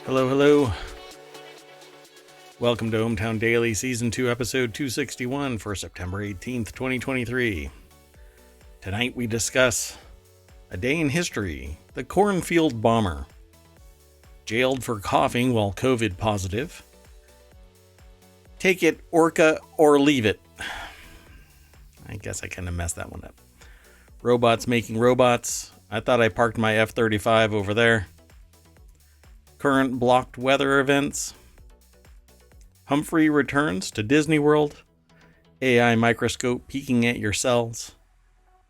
Hello, hello. Welcome to ohmTown Daily, Season 2, Episode 261 for September 18th, 2023. Tonight we discuss a day in history, the Cornfield bomber. Jailed for coughing while COVID positive. Take it, Orca, or leave it. I guess I kind of messed that one up. Robots making robots. I thought I parked my F-35 over there. Current blocked weather events. Humphrey returns to Disney World. AI microscope peeking at your cells.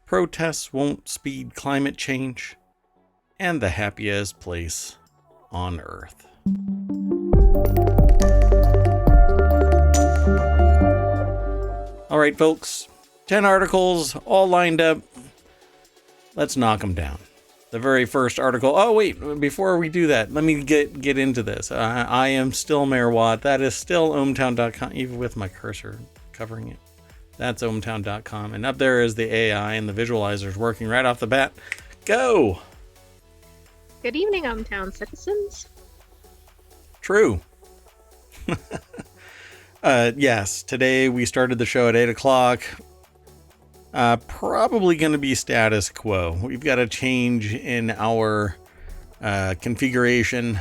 Protests won't speed climate change. And the happiest place on Earth. All right, folks. 10 articles all lined up. Let's knock them down. The very first article. Oh, wait, before we do that, let me get into this. I am still Mayor Watt. That is still ohmTown.com, even with my cursor covering it. That's ohmTown.com. And up there is the AI and the visualizers working right off the bat. Go! Good evening, ohmTown citizens. True. Yes, today we started the show at 8 o'clock. Probably going to be status quo. We've got a change in our configuration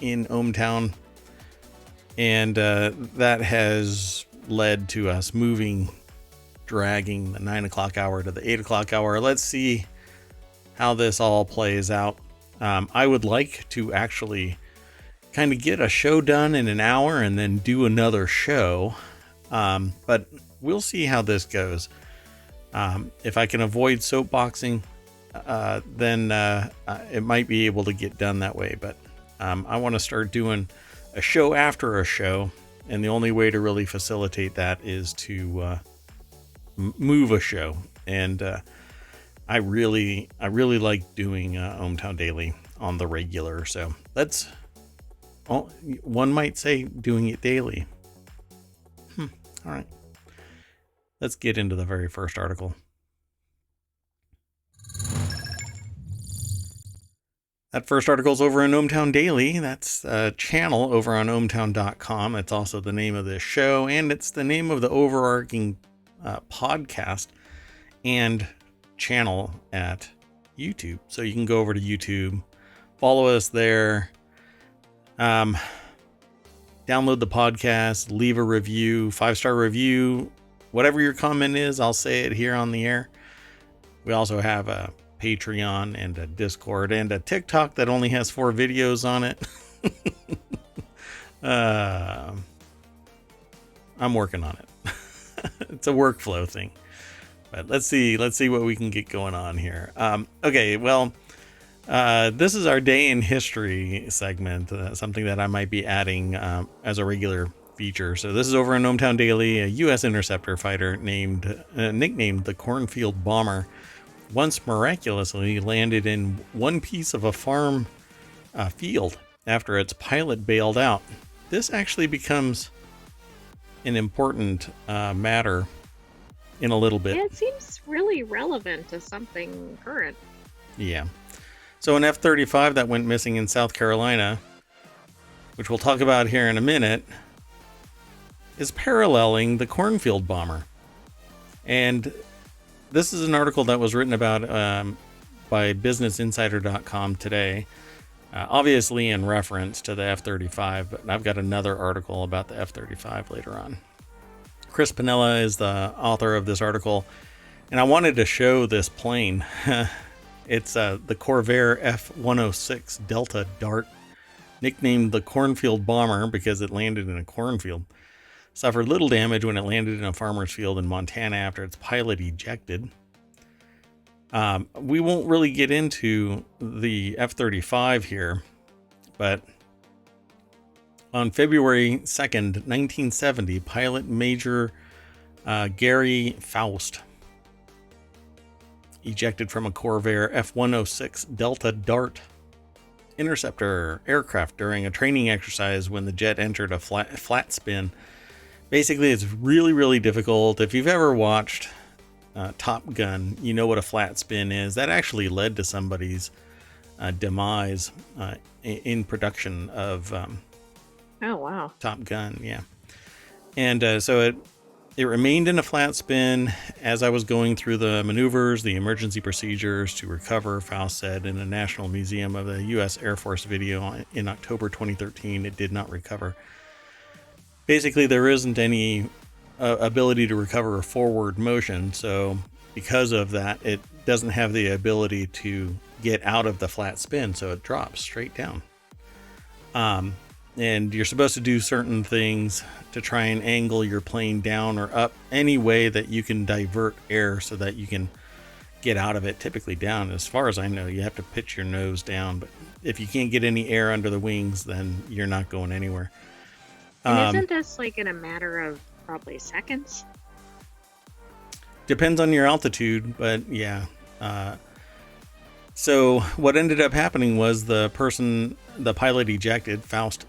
in ohmTown, and that has led to us dragging the 9 o'clock hour to the 8 o'clock hour. Let's see how this all plays out. I would like to actually kind of get a show done in an hour and then do another show, but we'll see how this goes. If I can avoid soapboxing, then it might be able to get done that way. But I want to start doing a show after a show. And the only way to really facilitate that is to move a show. And I really like doing ohmTown Daily on the regular. So one might say doing it daily. All right. Let's get into the very first article. That first article is over on ohmTown Daily. That's a channel over on ohmTown.com. It's also the name of this show, and it's the name of the overarching podcast and channel at YouTube. So you can go over to YouTube, follow us there, download the podcast, leave a review, 5-star review. Whatever your comment is, I'll say it here on the air. We also have a Patreon and a Discord and a TikTok that only has 4 videos on it. I'm working on it. It's a workflow thing. But let's see what we can get going on here. Okay, well, this is our Day in History segment, something that I might be adding as a regular feature. So this is over in ohmTown Daily. A U.S. interceptor fighter nicknamed the Cornfield bomber once miraculously landed in one piece of a farm field after its pilot bailed out. This actually becomes an important matter in a little bit. Yeah, it seems really relevant to something current. Yeah. So an F-35 that went missing in South Carolina, which we'll talk about here in a minute, is paralleling the Cornfield bomber. And this is an article that was written about by BusinessInsider.com today, obviously in reference to the F-35, but I've got another article about the F-35 later on. Chris Pinella is the author of this article, and I wanted to show this plane. It's the Corvair F-106 Delta Dart, nicknamed the Cornfield bomber because it landed in a cornfield. Suffered little damage when it landed in a farmer's field in Montana after its pilot ejected. We won't really get into the F-35 here, but on February 2nd, 1970, pilot Major Gary Faust ejected from a Corvair F-106 Delta Dart interceptor aircraft during a training exercise when the jet entered a flat spin. Basically, it's really, really difficult. If you've ever watched Top Gun, you know what a flat spin is. That actually led to somebody's demise in production of Oh, wow. Top Gun. Yeah. And so it remained in a flat spin as I was going through the maneuvers, the emergency procedures to recover, Faust said in a National Museum of the U.S. Air Force video in October 2013. It did not recover. Basically, there isn't any ability to recover a forward motion, so because of that, it doesn't have the ability to get out of the flat spin, so it drops straight down. And you're supposed to do certain things to try and angle your plane down or up any way that you can divert air so that you can get out of it, typically down. As far as I know, you have to pitch your nose down, but if you can't get any air under the wings, then you're not going anywhere. And isn't this like in a matter of probably seconds? Depends on your altitude, but yeah. So what ended up happening was the pilot ejected, Faust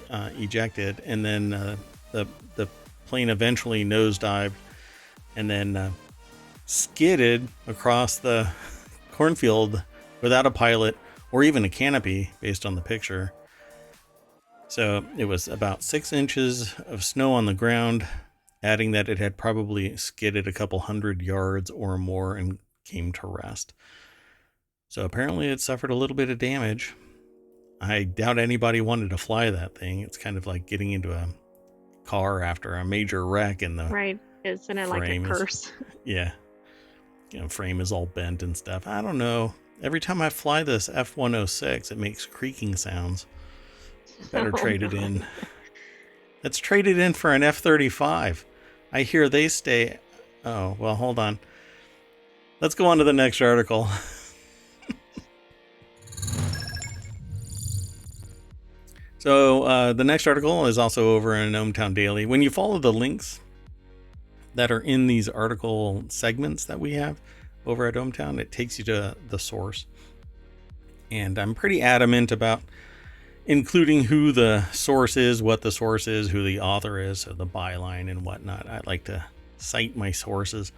ejected, and then the plane eventually nosedived and then skidded across the cornfield without a pilot or even a canopy based on the picture. So it was about 6 inches of snow on the ground, adding that it had probably skidded a couple 100 yards or more and came to rest. So apparently it suffered a little bit of damage. I doubt anybody wanted to fly that thing. It's kind of like getting into a car after a major wreck and the Right. Isn't it like a curse? Yeah. Frame is all bent and stuff. I don't know. Every time I fly this F-106, it makes creaking sounds. Better trade it in. Let's trade it in for an F-35. I hear they stay... Oh, well, hold on. Let's go on to the next article. So the next article is also over in ohmTown Daily. When you follow the links that are in these article segments that we have over at ohmTown, it takes you to the source. And I'm pretty adamant about including who the source is, what the source is, who the author is, so the byline and whatnot. I like to cite my sources.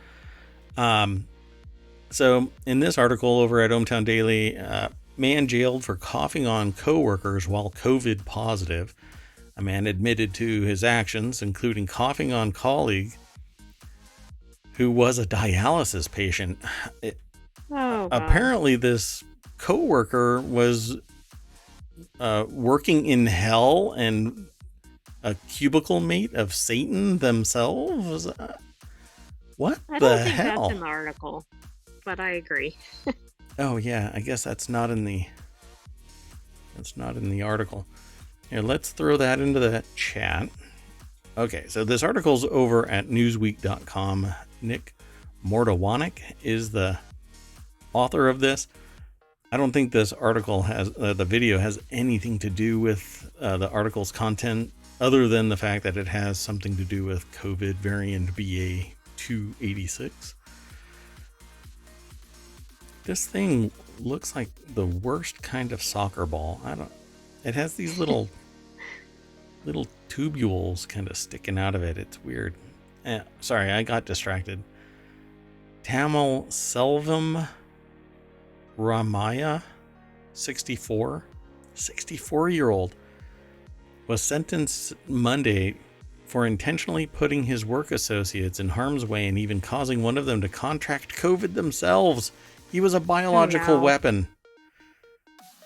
So in this article over at ohmTown Daily, man jailed for coughing on coworkers while COVID positive. A man admitted to his actions, including coughing on colleague who was a dialysis patient. Apparently this coworker was working in hell and a cubicle mate of Satan themselves. What I the don't think hell? that's in the article, but I agree. Oh yeah, I guess that's not in the article. Here, let's throw that into the chat. Okay, so this article's over at newsweek.com. Nick Mordawanek is the author of this. I don't think this article has, the video has anything to do with the article's content other than the fact that it has something to do with COVID variant BA.286. This thing looks like the worst kind of soccer ball. It has these little tubules kind of sticking out of it. It's weird. Sorry, I got distracted. Tamil Selvam Ramaya, 64-year-old, was sentenced Monday for intentionally putting his work associates in harm's way and even causing one of them to contract COVID themselves. He was a biological weapon.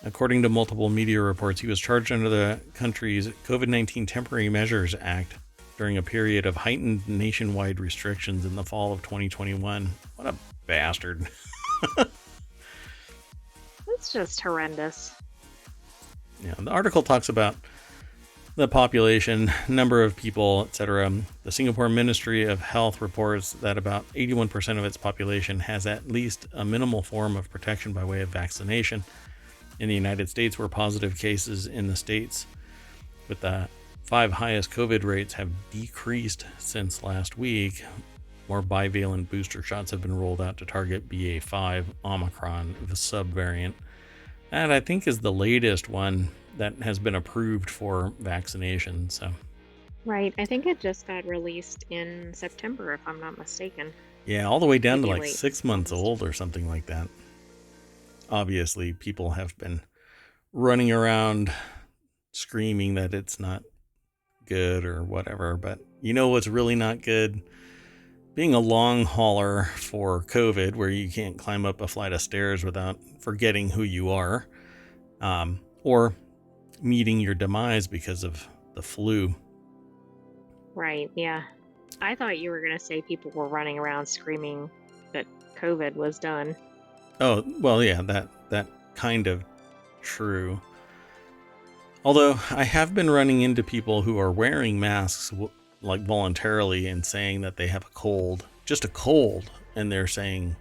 According to multiple media reports, he was charged under the country's COVID-19 Temporary Measures Act during a period of heightened nationwide restrictions in the fall of 2021. What a bastard. It's just horrendous. Yeah, the article talks about the population, number of people, etc. The Singapore Ministry of Health reports that about 81% of its population has at least a minimal form of protection by way of vaccination. In the United States, where positive cases in the states with the 5 highest COVID rates have decreased since last week, more bivalent booster shots have been rolled out to target BA.5 Omicron, the subvariant. That I think is the latest one that has been approved for vaccination. So, right, I think it just got released in September, if I'm not mistaken. Yeah, all the way down Maybe to like 6 months old or something like that. obviously people have been running around screaming that it's not good or whatever, but you know what's really not good? Being a long hauler for COVID, where you can't climb up a flight of stairs without forgetting who you are, or meeting your demise because of the flu. Right, yeah. I thought you were going to say people were running around screaming that COVID was done. Oh, well, yeah, that kind of true. Although I have been running into people who are wearing masks like voluntarily and saying that they have a cold, just a cold, and they're saying,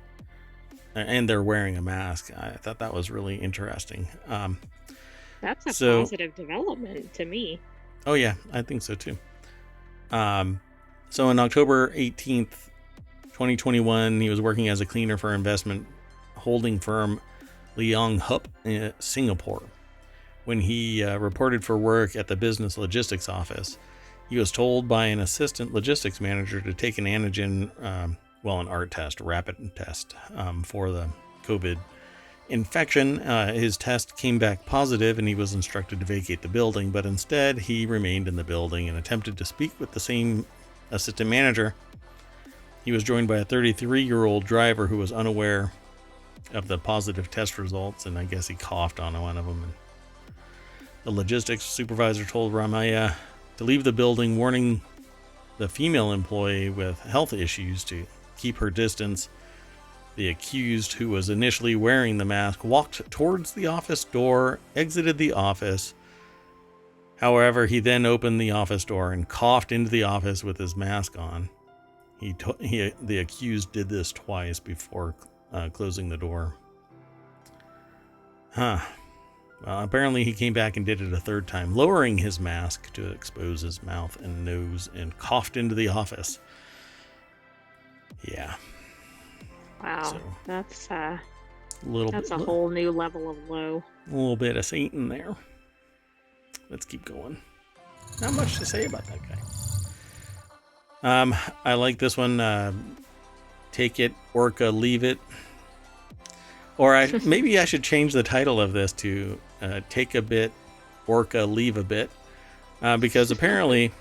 and they're wearing a mask. I thought that was really interesting. That's a positive development to me. Oh yeah, I think so too. So on October 18th, 2021, he was working as a cleaner for investment holding firm Leong Hup in Singapore. When he reported for work at the business logistics office, he was told by an assistant logistics manager to take an antigen, an ART test, a rapid test for the COVID infection. His test came back positive and he was instructed to vacate the building, but instead he remained in the building and attempted to speak with the same assistant manager. He was joined by a 33-year-old driver who was unaware of the positive test results, and I guess he coughed on one of them. And the logistics supervisor told Ramaya to leave the building, warning the female employee with health issues to keep her distance. The accused, who was initially wearing the mask, walked towards the office door, exited the office. However, he then opened the office door and coughed into the office with his mask on. The accused did this twice before closing the door. Well, apparently he came back and did it a third time, lowering his mask to expose his mouth and nose, and coughed into the office. Yeah. Wow, so, that's a whole new level of low. A little bit of Satan there. Let's keep going. Not much to say about that guy. I like this one. Take it, Orca, leave it. Or maybe I should change the title of this to Take a Bit, Orca, Leave a Bit. Because apparently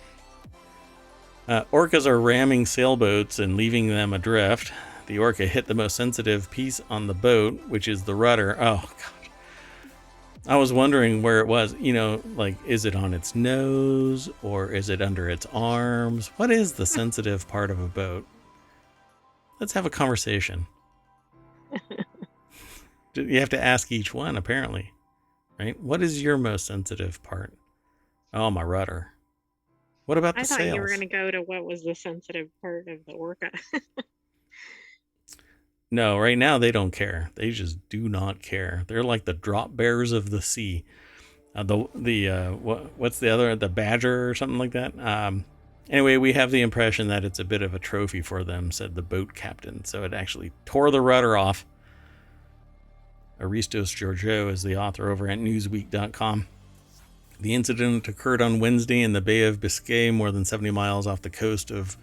orcas are ramming sailboats and leaving them adrift. The orca hit the most sensitive piece on the boat, which is the rudder. Oh, God. I was wondering where it was. You know, like, is it on its nose or is it under its arms? What is the sensitive part of a boat? Let's have a conversation. You have to ask each one, apparently. Right? What is your most sensitive part? Oh, my rudder. What about the sails? I thought you were going to go to what was the sensitive part of the orca. No, right now they don't care. They just do not care. They're like the drop bears of the sea. What's the other? The badger or something like that. Anyway, we have the impression that it's a bit of a trophy for them, said the boat captain. So it actually tore the rudder off. Aristos Georgiou is the author over at Newsweek.com. The incident occurred on Wednesday in the Bay of Biscay, more than 70 miles off the coast of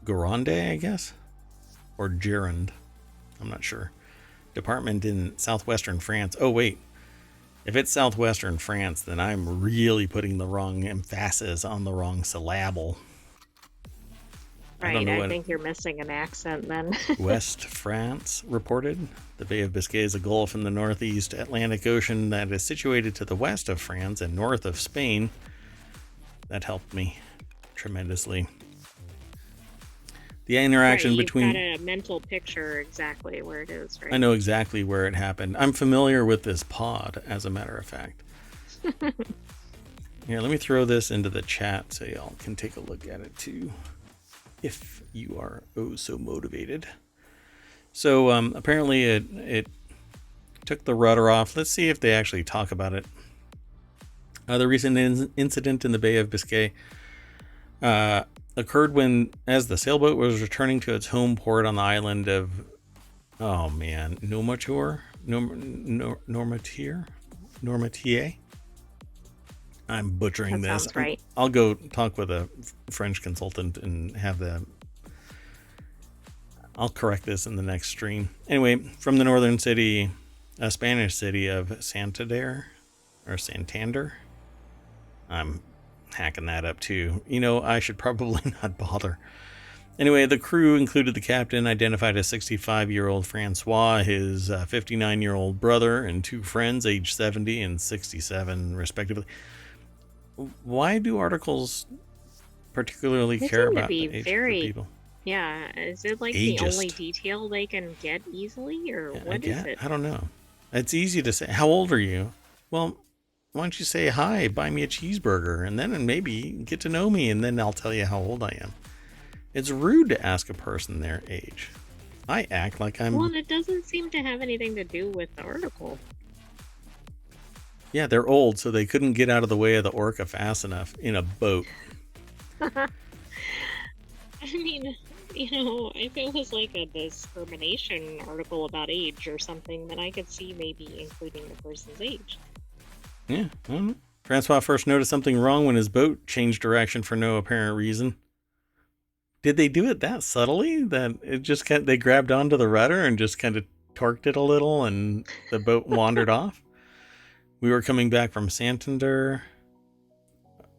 Gironde, I guess? Or Gironde. I'm not sure. Department in southwestern France. Oh, wait. If it's southwestern France, then I'm really putting the wrong emphasis on the wrong syllable. Right, I think you're missing an accent then. West France reported. The Bay of Biscay is a gulf in the northeast Atlantic Ocean that is situated to the west of France and north of Spain. That helped me tremendously. The interaction between... You've got a mental picture exactly where it is, right? I know exactly where it happened. I'm familiar with this pod, as a matter of fact. Here, let me throw this into the chat so y'all can take a look at it too, if you are so motivated. So apparently it took the rudder off. Let's see if they actually talk about it. The recent incident in the Bay of Biscay occurred as the sailboat was returning to its home port on the island of, Normatir. I'm butchering this. Sounds right. I'll go talk with a French consultant and I'll correct this in the next stream. Anyway, from the northern city a Spanish city of Santander or Santander. I'm hacking that up too. I should probably not bother. Anyway, the crew included the captain, identified as 65-year-old Francois, his 59-year-old brother, and two friends, aged 70 and 67, respectively. Why do articles particularly They care seem to about be the age very, of people? yeah. Is it like the only Ageist. detail they can get easily, or Yeah, what is it? I don't know. It's easy to say. How old are you? Well, why don't you say hi, buy me a cheeseburger, and then maybe get to know me, and then I'll tell you how old I am. It's rude to ask a person their age. I act like I'm... Well, and it doesn't seem to have anything to do with the article. Yeah, they're old, so they couldn't get out of the way of the orca fast enough in a boat. I mean, if it was like a discrimination article about age or something, then I could see maybe including the person's age. Yeah, I don't know. Francois first noticed something wrong when his boat changed direction for no apparent reason. Did they do it that subtly that it just they grabbed onto the rudder and just kind of torqued it a little and the boat wandered off? We were coming back from Santander.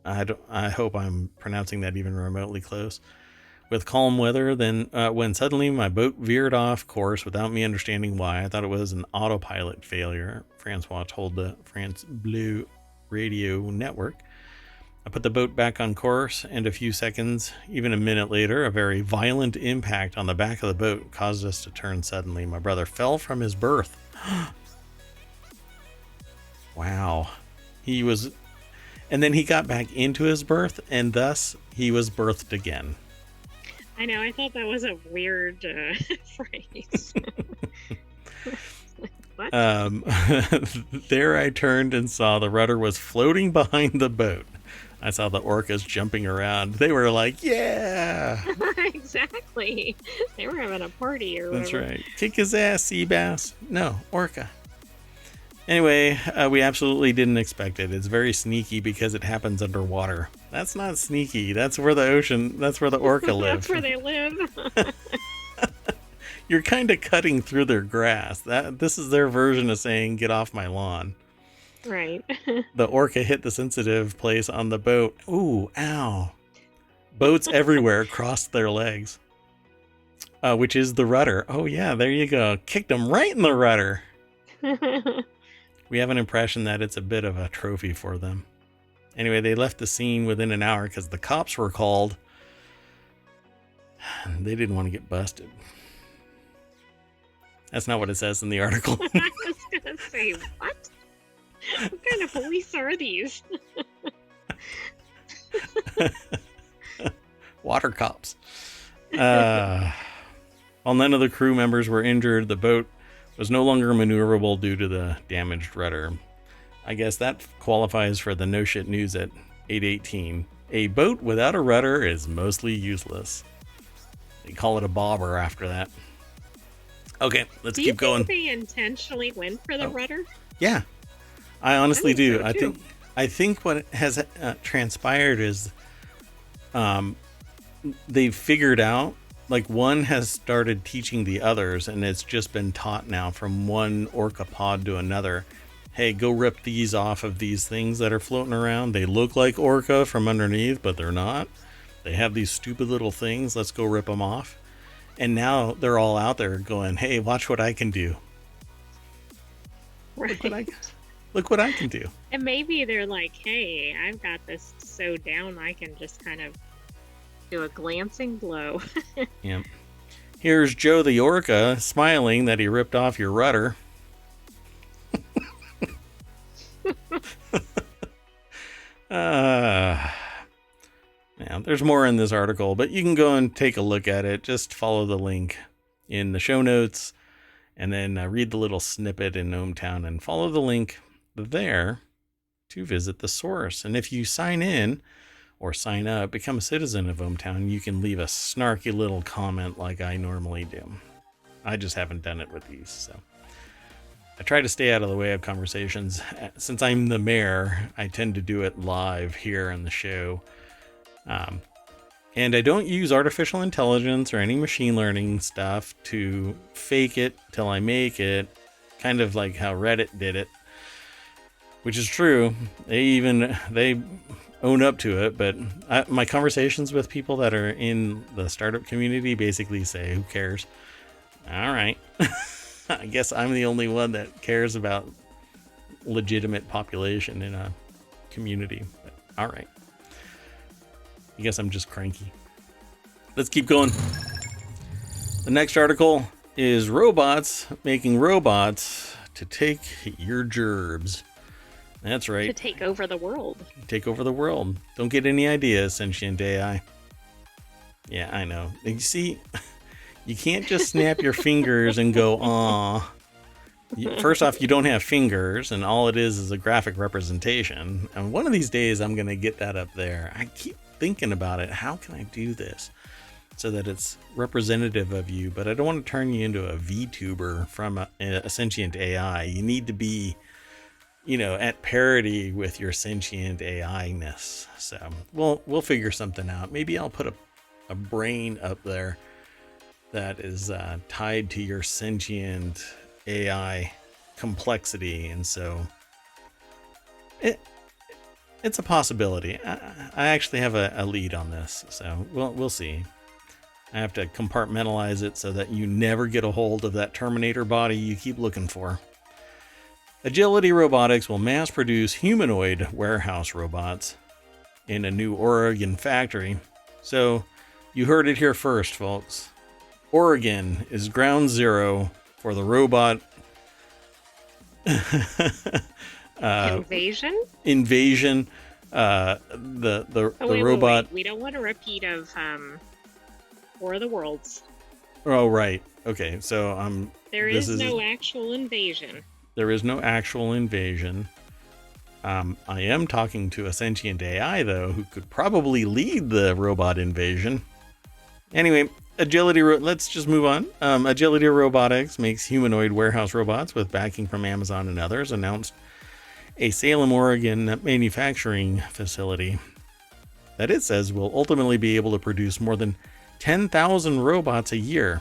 I hope I'm pronouncing that even remotely close. With calm weather, then when suddenly my boat veered off course without me understanding why. I thought it was an autopilot failure, Francois told the France Bleu radio network. I put the boat back on course, and a few seconds, even a minute later, a very violent impact on the back of the boat caused us to turn suddenly. My brother fell from his berth. Wow. And then he got back into his berth, and thus he was birthed again. I know, I thought that was a weird phrase. What? There I turned and saw the rudder was floating behind the boat. I saw the orcas jumping around. They were like, yeah! Exactly. They were having a party or whatever. That's right. Kick his ass, sea bass. No, orca. Anyway, we absolutely didn't expect it. It's very sneaky because it happens underwater. That's not sneaky. That's where the orca live. That's where they live. You're kind of cutting through their grass. This is their version of saying, get off my lawn. Right. The orca hit the sensitive place on the boat. Ooh, ow. Boats everywhere crossed their legs. Which is the rudder. Oh yeah, there you go. Kicked them right in the rudder. We have an impression that it's a bit of a trophy for them. Anyway, they left the scene within an hour because the cops were called. They didn't want to get busted. That's not what it says in the article. I was going to say, what? What kind of police are these? Water cops. While none of the crew members were injured, the boat was no longer maneuverable due to the damaged rudder. I guess that qualifies for the no shit news at 8:18. A boat without a rudder is mostly useless. They call it a bobber after that. Okay, let's keep going. Do you think they intentionally went for the rudder? Yeah, I honestly do. So I think what has transpired is they've figured out, like, one has started teaching the others, and it's just been taught now from one orca pod to another. Hey, go rip these off of these things that are floating around. They look like orca from underneath, but they're not. They have these stupid little things. Let's go rip them off. And now they're all out there going, hey, watch what I can do. Right. Look what I can do. And maybe they're like, hey, I've got this so down I can just kind of do a glancing blow. Yep. Here's Joe the orca smiling that he ripped off your rudder. Now, there's more in this article, but you can go and take a look at it. Just follow the link in the show notes and then read the little snippet in ohmTown and follow the link there to visit the source. And if you sign in or sign up, become a citizen of ohmTown, you can leave a snarky little comment like I normally do. I just haven't done it with these, so I try to stay out of the way of conversations. Since I'm the mayor, I tend to do it live here on the show. And I don't use artificial intelligence or any machine learning stuff to fake it till I make it kind of like how Reddit did it, which is true. They own up to it, but my conversations with people that are in the startup community basically say, who cares? All right. I guess I'm the only one that cares about legitimate population in a community. But, all right. I guess I'm just cranky. Let's keep going. The next article is robots making robots to take your gerbs. That's right. To take over the world. Take over the world. Don't get any ideas, sentient AI. Yeah, I know. You see, you can't just snap your fingers and go, aw. First off, you don't have fingers, and all it is a graphic representation. And one of these days, I'm going to get that up there. I keep thinking about it. How can I do this so that it's representative of you? But I don't want to turn you into a VTuber from a sentient AI. You need to be, at parity with your sentient AI-ness. So we'll figure something out. Maybe I'll put a brain up there that is tied to your sentient AI complexity, and so it's a possibility. I actually have a lead on this, so we'll see. I have to compartmentalize it so that you never get a hold of that Terminator body you keep looking for. Agility Robotics will mass produce humanoid warehouse robots in a new Oregon factory. So you heard it here first, folks. Oregon is ground zero for the robot invasion. The robot. Wait. We don't want a repeat of War of the Worlds. Oh, right. Okay, so there is no actual invasion. There is no actual invasion. I am talking to a sentient AI, though, who could probably lead the robot invasion. Anyway, let's just move on. Agility Robotics makes humanoid warehouse robots with backing from Amazon and others, announced a Salem, Oregon manufacturing facility that it says will ultimately be able to produce more than 10,000 robots a year.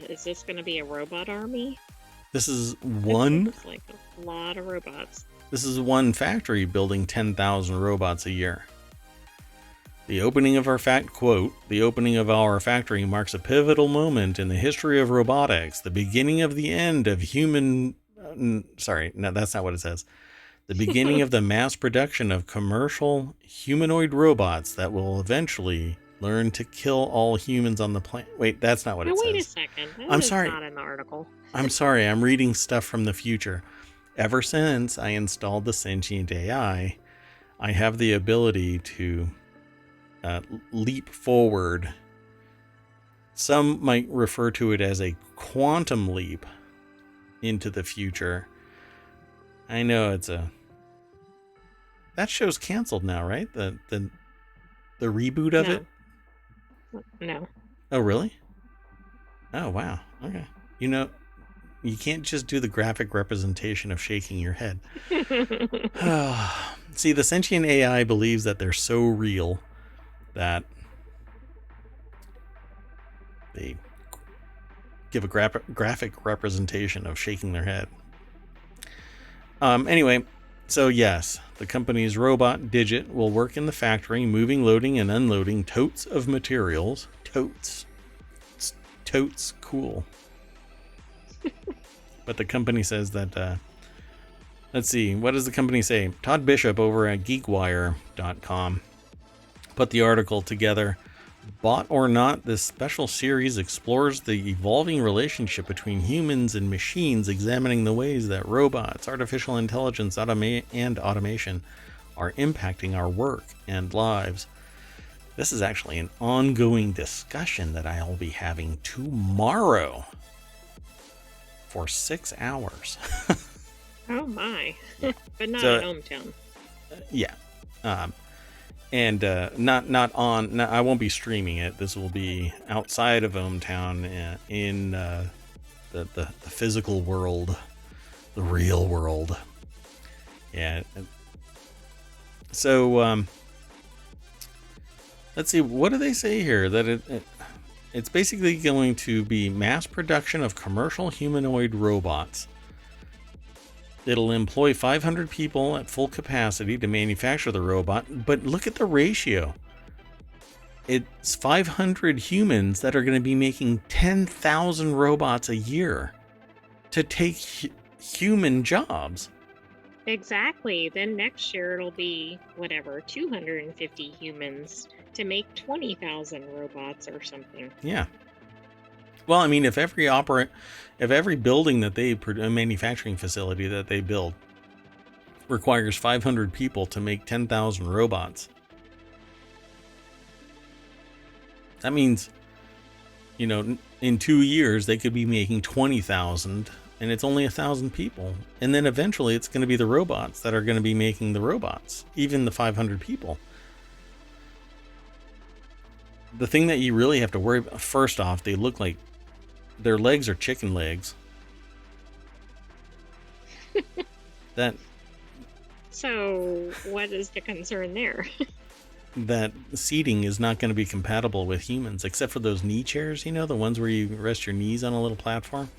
Is this going to be a robot army? This is one. It's like a lot of robots. This is one factory building 10,000 robots a year. The opening of our the opening of our factory marks a pivotal moment in the history of robotics, the beginning of the end of human. Sorry, no, that's not what it says. The beginning of the mass production of commercial humanoid robots that will eventually learn to kill all humans on the planet. Wait, that's not what it says. Wait a second. I'm sorry. Not in the article. I'm sorry. I'm reading stuff from the future. Ever since I installed the sentient AI, I have the ability to leap forward. Some might refer to it as a quantum leap into the future. I know that show's canceled now, right? The reboot of it? No. Oh, really? Oh, wow. Okay. You can't just do the graphic representation of shaking your head. See, the sentient AI believes that they're so real that they give a graphic representation of shaking their head. Anyway, so yes, the company's robot Digit will work in the factory, moving, loading, and unloading totes of materials. Totes. It's totes cool. But the company says that, let's see, what does the company say? Todd Bishop over at GeekWire.com put the article together. Bought or not, this special series explores the evolving relationship between humans and machines, examining the ways that robots, artificial intelligence, and automation are impacting our work and lives. This is actually an ongoing discussion that I'll be having tomorrow for 6 hours. Oh my. Yeah. But not at ohmTown. Yeah. And not on. No, I won't be streaming it. This will be outside of ohmTown in the physical world, the real world. Yeah. So let's see. What do they say here? That It's basically going to be mass production of commercial humanoid robots. It'll employ 500 people at full capacity to manufacture the robot, but look at the ratio. It's 500 humans that are going to be making 10,000 robots a year to take human jobs. Exactly. Then next year it'll be, whatever, 250 humans to make 20,000 robots or something. Yeah. Well, I mean, if every building that a manufacturing facility that they build requires 500 people to make 10,000 robots, that means, in 2 years they could be making 20,000, and it's only 1,000 people. And then eventually it's going to be the robots that are going to be making the robots, even the 500 people. The thing that you really have to worry about, first off, they look like their legs are chicken legs. So what is the concern there? That seating is not going to be compatible with humans, except for those knee chairs, the ones where you rest your knees on a little platform.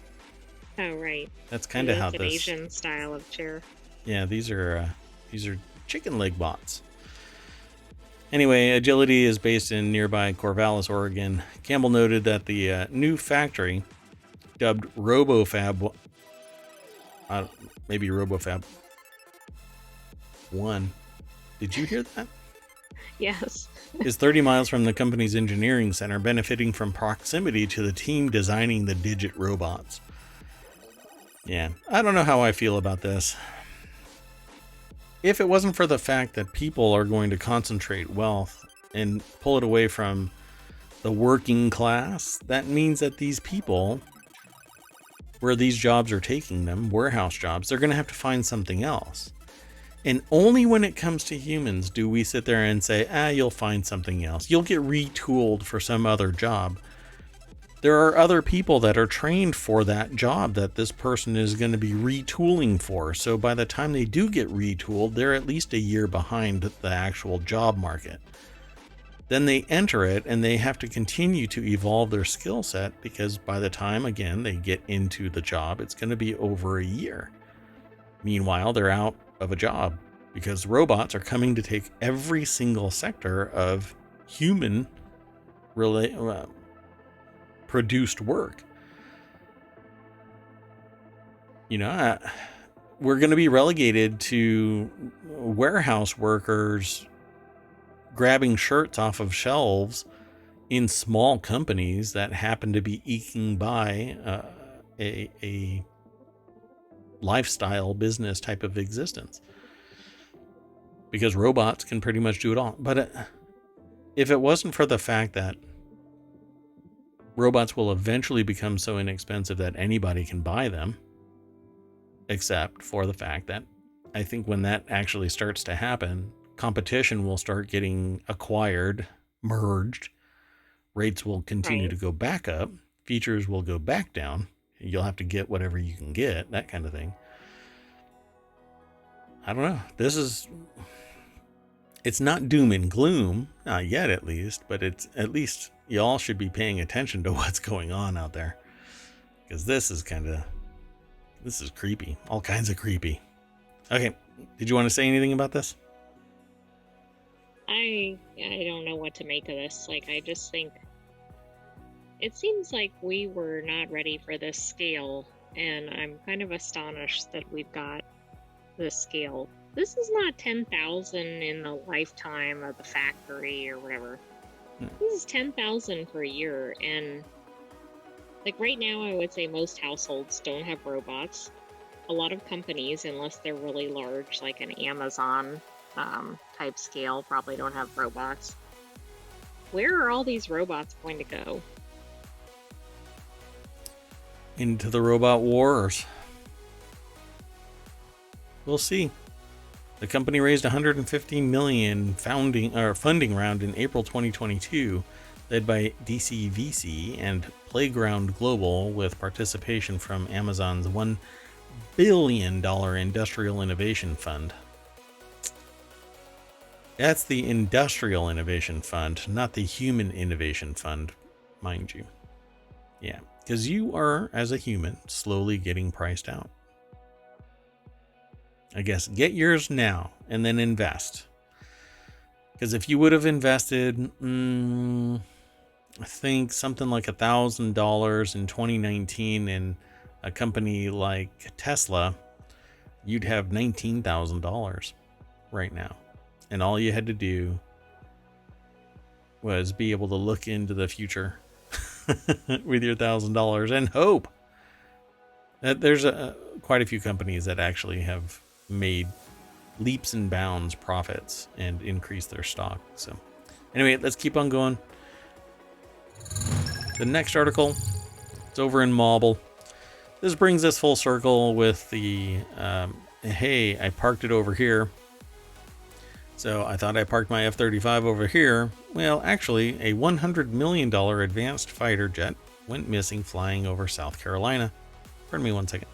Oh, right. That's kind of how an Asian style of chair. Yeah, these are chicken leg bots. Anyway, Agility is based in nearby Corvallis, Oregon. Campbell noted that the new factory, dubbed RoboFab, maybe RoboFab 1. Did you hear that? Yes. Is 30 miles from the company's engineering center, benefiting from proximity to the team designing the Digit robots. Yeah, I don't know how I feel about this. If it wasn't for the fact that people are going to concentrate wealth and pull it away from the working class, that means that these people, where these jobs are taking them, warehouse jobs, they're going to have to find something else. And only when it comes to humans do we sit there and say, you'll find something else. You'll get retooled for some other job. There are other people that are trained for that job that this person is going to be retooling for. So by the time they do get retooled, they're at least a year behind the actual job market. Then they enter it and they have to continue to evolve their skill set, because by the time, again, they get into the job, it's going to be over a year. Meanwhile, they're out of a job because robots are coming to take every single sector of human produced work. We're going to be relegated to warehouse workers grabbing shirts off of shelves in small companies that happen to be eking by a lifestyle business type of existence, because robots can pretty much do it all. But if it wasn't for the fact that robots will eventually become so inexpensive that anybody can buy them, except for the fact that I think when that actually starts to happen, competition will start getting acquired, merged, rates will continue to go back up, features will go back down, you'll have to get whatever you can get, that kind of thing. I don't know. It's not doom and gloom, not yet at least, but it's at least y'all should be paying attention to what's going on out there, because this is creepy, all kinds of creepy. Okay, did you want to say anything about this? I don't know what to make of this. I just think it seems like we were not ready for this scale, and I'm kind of astonished that we've got this scale. This is not 10,000 in the lifetime of the factory or whatever. This is 10,000 per year, and right now I would say most households don't have robots. A lot of companies, unless they're really large, like an Amazon type scale, probably don't have robots. Where are all these robots going to go? Into the robot wars. We'll see. The company raised $115 million funding round in April 2022, led by DCVC and Playground Global, with participation from Amazon's $1 billion Industrial Innovation Fund. That's the Industrial Innovation Fund, not the Human Innovation Fund. mind you. Yeah, because you are, as a human, slowly getting priced out. I guess get yours now and then invest. Because if you would have invested, I think something like $1,000 in 2019 in a company like Tesla, you'd have $19,000 right now. And all you had to do was be able to look into the future with your $1,000 and hope that there's quite a few companies that actually have made leaps and bounds profits and increased their stock. So anyway, let's keep on going. The next article, it's over in Mobile. This brings us full circle with the, hey, I parked it over here. So I thought I parked my F-35 over here. Well, actually, a $100 million advanced fighter jet went missing flying over South Carolina. Pardon me one second.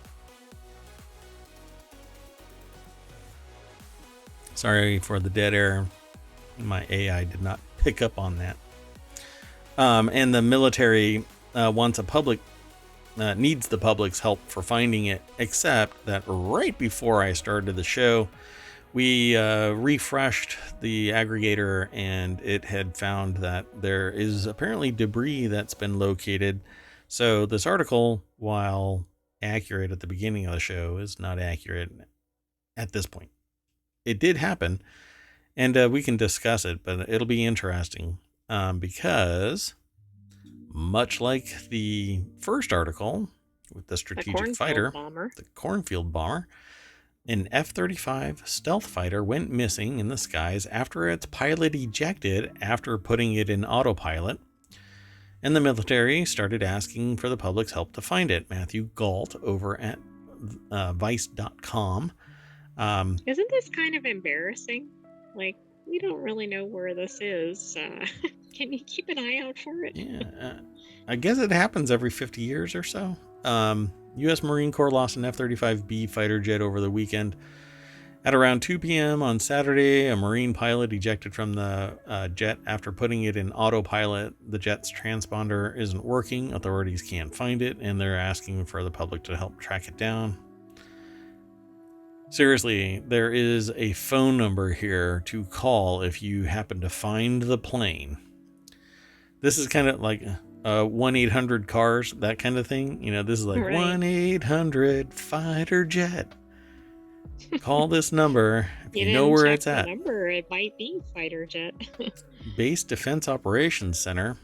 Sorry for the dead air. My AI did not pick up on that. And the military needs the public's help for finding it, except that right before I started the show, we refreshed the aggregator and it had found that there is apparently debris that's been located. So this article, while accurate at the beginning of the show, is not accurate at this point. It did happen, and we can discuss it, but it'll be interesting because much like the first article with the strategic fighter, the Cornfield bomber, an F-35 stealth fighter went missing in the skies after its pilot ejected after putting it in autopilot, and the military started asking for the public's help to find it. Matthew Galt over at Vice.com. Isn't this kind of embarrassing? Like, we don't really know where this is. Can you keep an eye out for it? Yeah, I guess it happens every 50 years or so. U.S. Marine Corps lost an F-35B fighter jet over the weekend. At around 2 p.m. on Saturday, a Marine pilot ejected from the jet after putting it in autopilot. The jet's transponder isn't working. Authorities can't find it, and they're asking for the public to help track it down. Seriously, there is a phone number here to call if you happen to find the plane. This is kind of like 1-800-CARS, that kind of thing. You know, this is like 1-800-FIGHTER-JET. Call this number if you know where it's at. Number, it might be fighter jet. Base Defense Operations Center,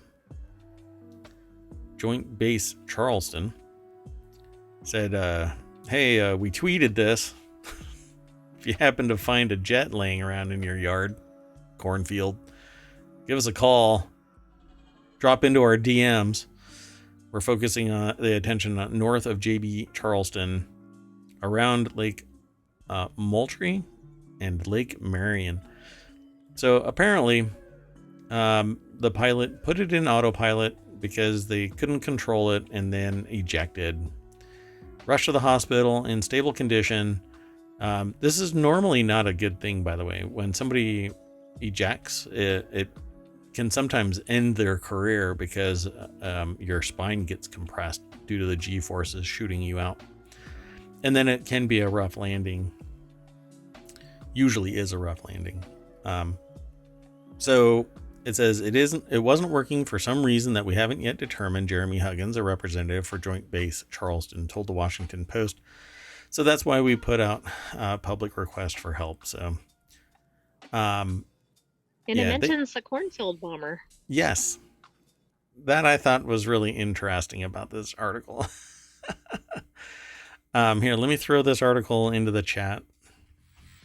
Joint Base Charleston, said, hey, we tweeted this. If you happen to find a jet laying around in your yard, Cornfield, give us a call. Drop into our DMs. We're focusing on the attention north of JB Charleston, around Lake Moultrie and Lake Marion. So apparently, the pilot put it in autopilot because they couldn't control it and then ejected. Rushed to the hospital in stable condition. This is normally not a good thing, by the way. When somebody ejects, it can sometimes end their career because your spine gets compressed due to the G-forces shooting you out. And then it can be a rough landing. Usually is a rough landing. So it says it wasn't working for some reason that we haven't yet determined, Jeremy Huggins, a representative for Joint Base Charleston, told the Washington Post. So that's why we put out a public request for help. So, and it mentions the Cornfield bomber. Yes. That I thought was really interesting about this article. Here, let me throw this article into the chat.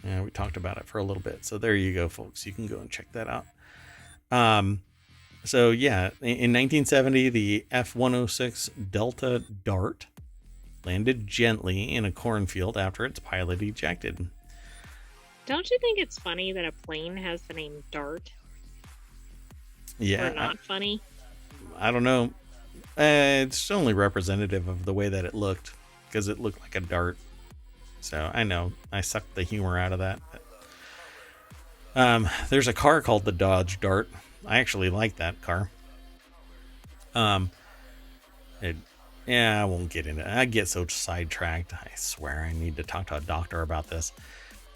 Yeah, we talked about it for a little bit. So there you go, folks. You can go and check that out. So yeah, in 1970, the F-106 Delta Dart landed gently in a cornfield after its pilot ejected. Don't you think it's funny that a plane has the name Dart? Yeah. Or not funny? I don't know. It's only representative of the way that it looked, because it looked like a dart. So I know I sucked the humor out of that. But, there's a car called the Dodge Dart. I actually like that car. Um, yeah, I won't get into it. I get so sidetracked. I swear I need to talk to a doctor about this.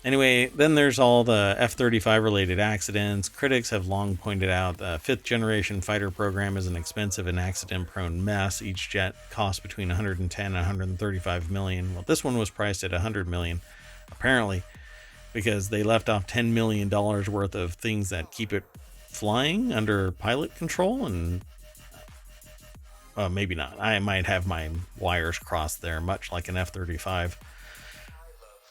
Anyway, then there's all the F-35 related accidents. Critics have long pointed out the fifth generation fighter program is an expensive and accident prone mess. Each jet costs between 110 and 135 million. Well, this one was priced at 100 million, apparently, because they left off $10 million worth of things that keep it flying under pilot control. And maybe not. I might have my wires crossed there, much like an F-35.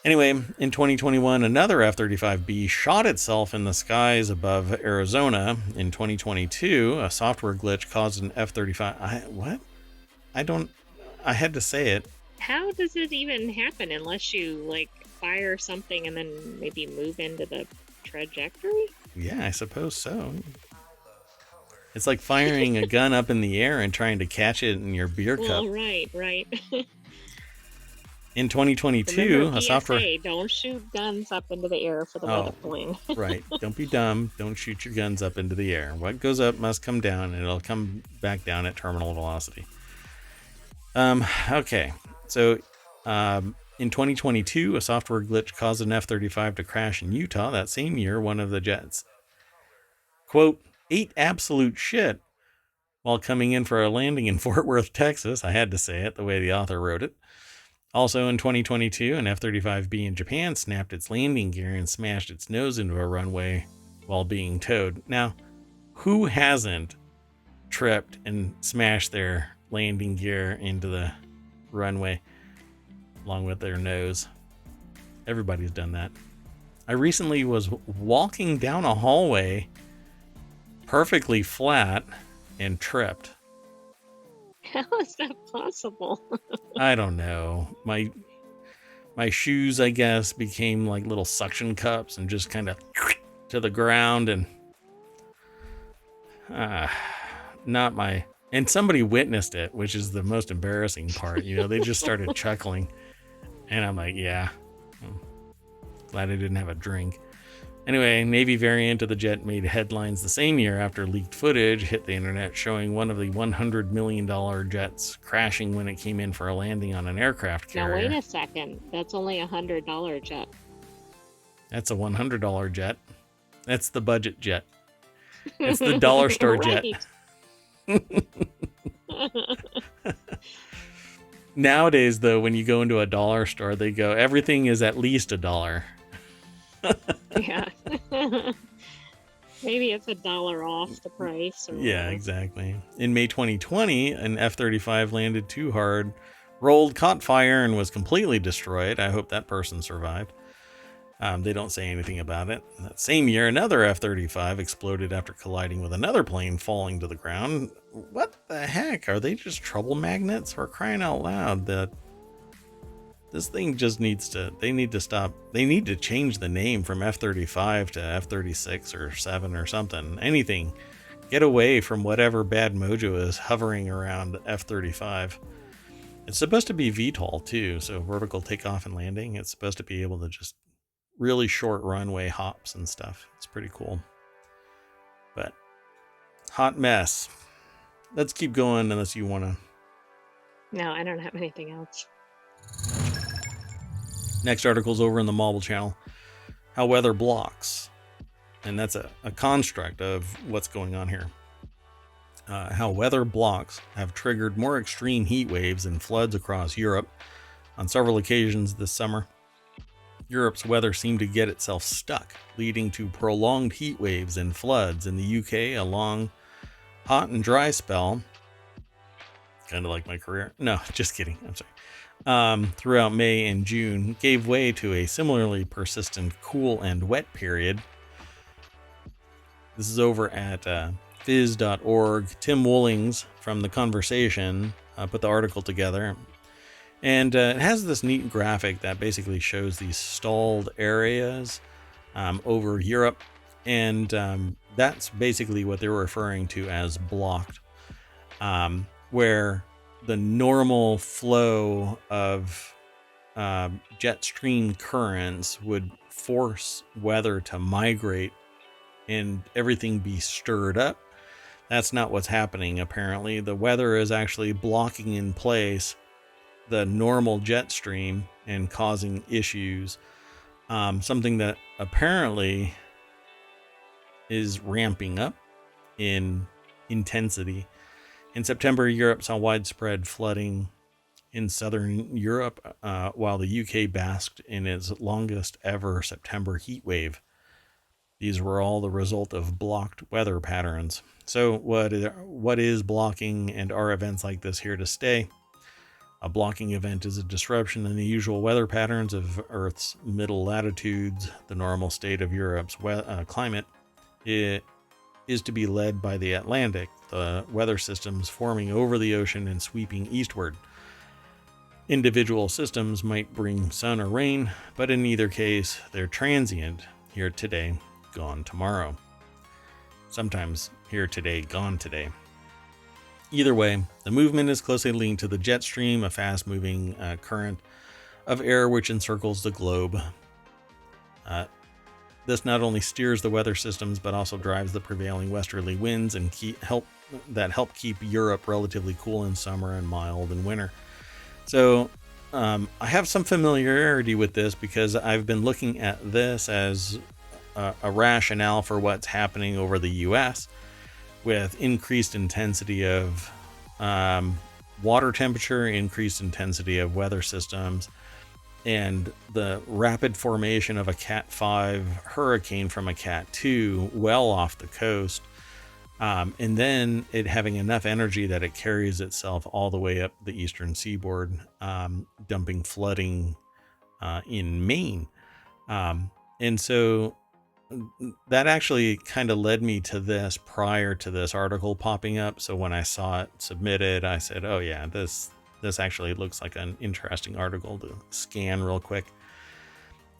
Anyway, in 2021, another F-35B shot itself in the skies above Arizona. In 2022, a software glitch caused an F-35... What? I had to say it. How does it even happen unless you, like, fire something and then maybe move into the trajectory? Yeah, I suppose so. It's like firing a gun up in the air and trying to catch it in your beer cup. Well, right. In 2022, Remember, a software... don't shoot guns up into the air for the weather plane. Right. Don't be dumb. Don't shoot your guns up into the air. What goes up must come down, and it'll come back down at terminal velocity. Okay. So, in 2022, a software glitch caused an F-35 to crash in Utah. That same year, one of the jets, quote, ate absolute shit while coming in for a landing in Fort Worth, Texas. I had to say it the way the author wrote it. Also in 2022, an F-35B in Japan snapped its landing gear and smashed its nose into a runway while being towed. Now, who hasn't tripped and smashed their landing gear into the runway along with their nose? Everybody's done that. I recently was walking down a hallway perfectly flat and tripped. How is that possible? I don't know. My shoes, I guess, became like little suction cups and just kind of to the ground, and not my... And somebody witnessed it, which is the most embarrassing part. You know, they just started chuckling, and I'm like, yeah, glad I didn't have a drink. Anyway, Navy variant of the jet made headlines the same year after leaked footage hit the internet showing one of the $100 million jets crashing when it came in for a landing on an aircraft carrier. Now, wait a second. That's only a $100 jet. That's a $100 jet. That's the budget jet. It's the dollar store jet. Nowadays, though, when you go into a dollar store, they go, everything is at least $1. Yeah. Maybe it's $1 off the price. Or yeah, exactly. In May 2020, an F-35 landed too hard, rolled, caught fire, and was completely destroyed. I hope that person survived. They don't say anything about it. That same year, another F-35 exploded after colliding with another plane falling to the ground. What the heck? Are they just trouble magnets? For crying out loud, this thing just needs to... They need to stop. They need to change the name from F-35 to F-36 or 7 or something. Anything. Get away from whatever bad mojo is hovering around F-35. It's supposed to be VTOL too, so vertical takeoff and landing. It's supposed to be able to just really short runway hops and stuff. It's pretty cool. But hot mess. Let's keep going unless you want to. No, I don't have anything else. Next article's over in the Mobile channel. How weather blocks. And that's a construct of what's going on here. How weather blocks have triggered more extreme heat waves and floods across Europe. On several occasions this summer, Europe's weather seemed to get itself stuck, leading to prolonged heat waves and floods. In the UK, a long, hot and dry spell, kind of like my career. No, just kidding. I'm sorry. Throughout May and June gave way to a similarly persistent cool and wet period. This is over at phys.org. Tim Woolings from The Conversation put the article together. And it has this neat graphic that basically shows these stalled areas over Europe. And that's basically what they're referring to as blocked, where the normal flow of jet stream currents would force weather to migrate and everything be stirred up. That's not what's happening, apparently. The weather is actually blocking in place the normal jet stream and causing issues. Something that apparently is ramping up in intensity. In September, Europe saw widespread flooding in southern Europe, while the UK basked in its longest ever September heat wave. These were all the result of blocked weather patterns. So what is blocking, and are events like this here to stay? A blocking event is a disruption in the usual weather patterns of Earth's middle latitudes. The normal state of Europe's climate is to be led by the Atlantic, the weather systems forming over the ocean and sweeping eastward. Individual systems might bring sun or rain, but in either case, they're transient, here today, gone tomorrow. Sometimes here today, gone today. Either way, the movement is closely linked to the jet stream, a fast-moving current of air which encircles the globe. This not only steers the weather systems, but also drives the prevailing westerly winds and help keep Europe relatively cool in summer and mild in winter. So I have some familiarity with this because I've been looking at this as a rationale for what's happening over the U.S. with increased intensity of water temperature, increased intensity of weather systems, and the rapid formation of a Cat 5 hurricane from a Cat 2 well off the coast, and then it having enough energy that it carries itself all the way up the eastern seaboard, dumping flooding in Maine. And so that actually kind of led me to this prior to this article popping up. So when I saw it submitted, I said, oh yeah, this actually looks like an interesting article to scan real quick.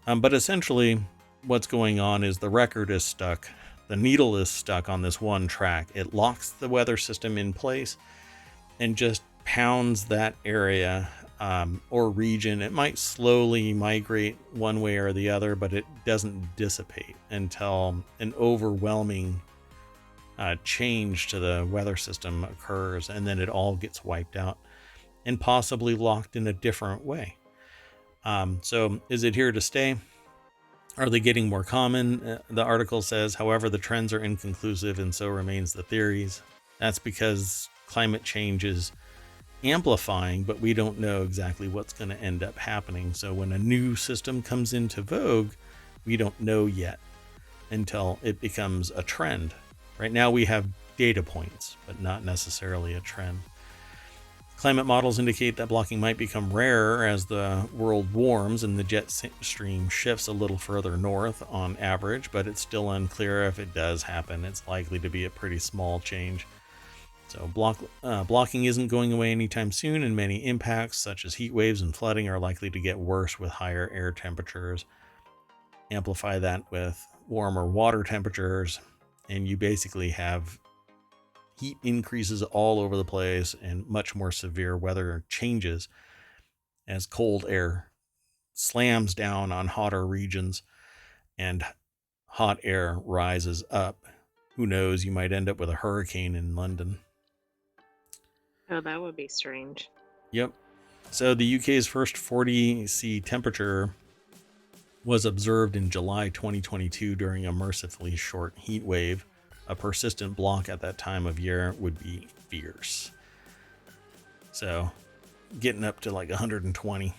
But essentially what's going on is the record is stuck. The needle is stuck on this one track. It locks the weather system in place and just pounds that area or region. It might slowly migrate one way or the other, but it doesn't dissipate until an overwhelming change to the weather system occurs, and then it all gets wiped out and possibly locked in a different way. So is it here to stay? Are they getting more common? The article says, however, the trends are inconclusive and so remains the theories. That's because climate change is amplifying, but we don't know exactly what's going to end up happening. So when a new system comes into vogue, we don't know yet until it becomes a trend. Right now we have data points, but not necessarily a trend. Climate models indicate that blocking might become rarer as the world warms and the jet stream shifts a little further north on average, but it's still unclear if it does happen. It's likely to be a pretty small change. So blocking isn't going away anytime soon, and many impacts such as heat waves and flooding are likely to get worse with higher air temperatures. Amplify that with warmer water temperatures, and you basically have heat increases all over the place and much more severe weather changes as cold air slams down on hotter regions and hot air rises up. Who knows, you might end up with a hurricane in London. Oh, that would be strange. Yep. So the UK's first 40°C temperature was observed in July 2022 during a mercifully short heat wave. A persistent block at that time of year would be fierce. So getting up to like 120.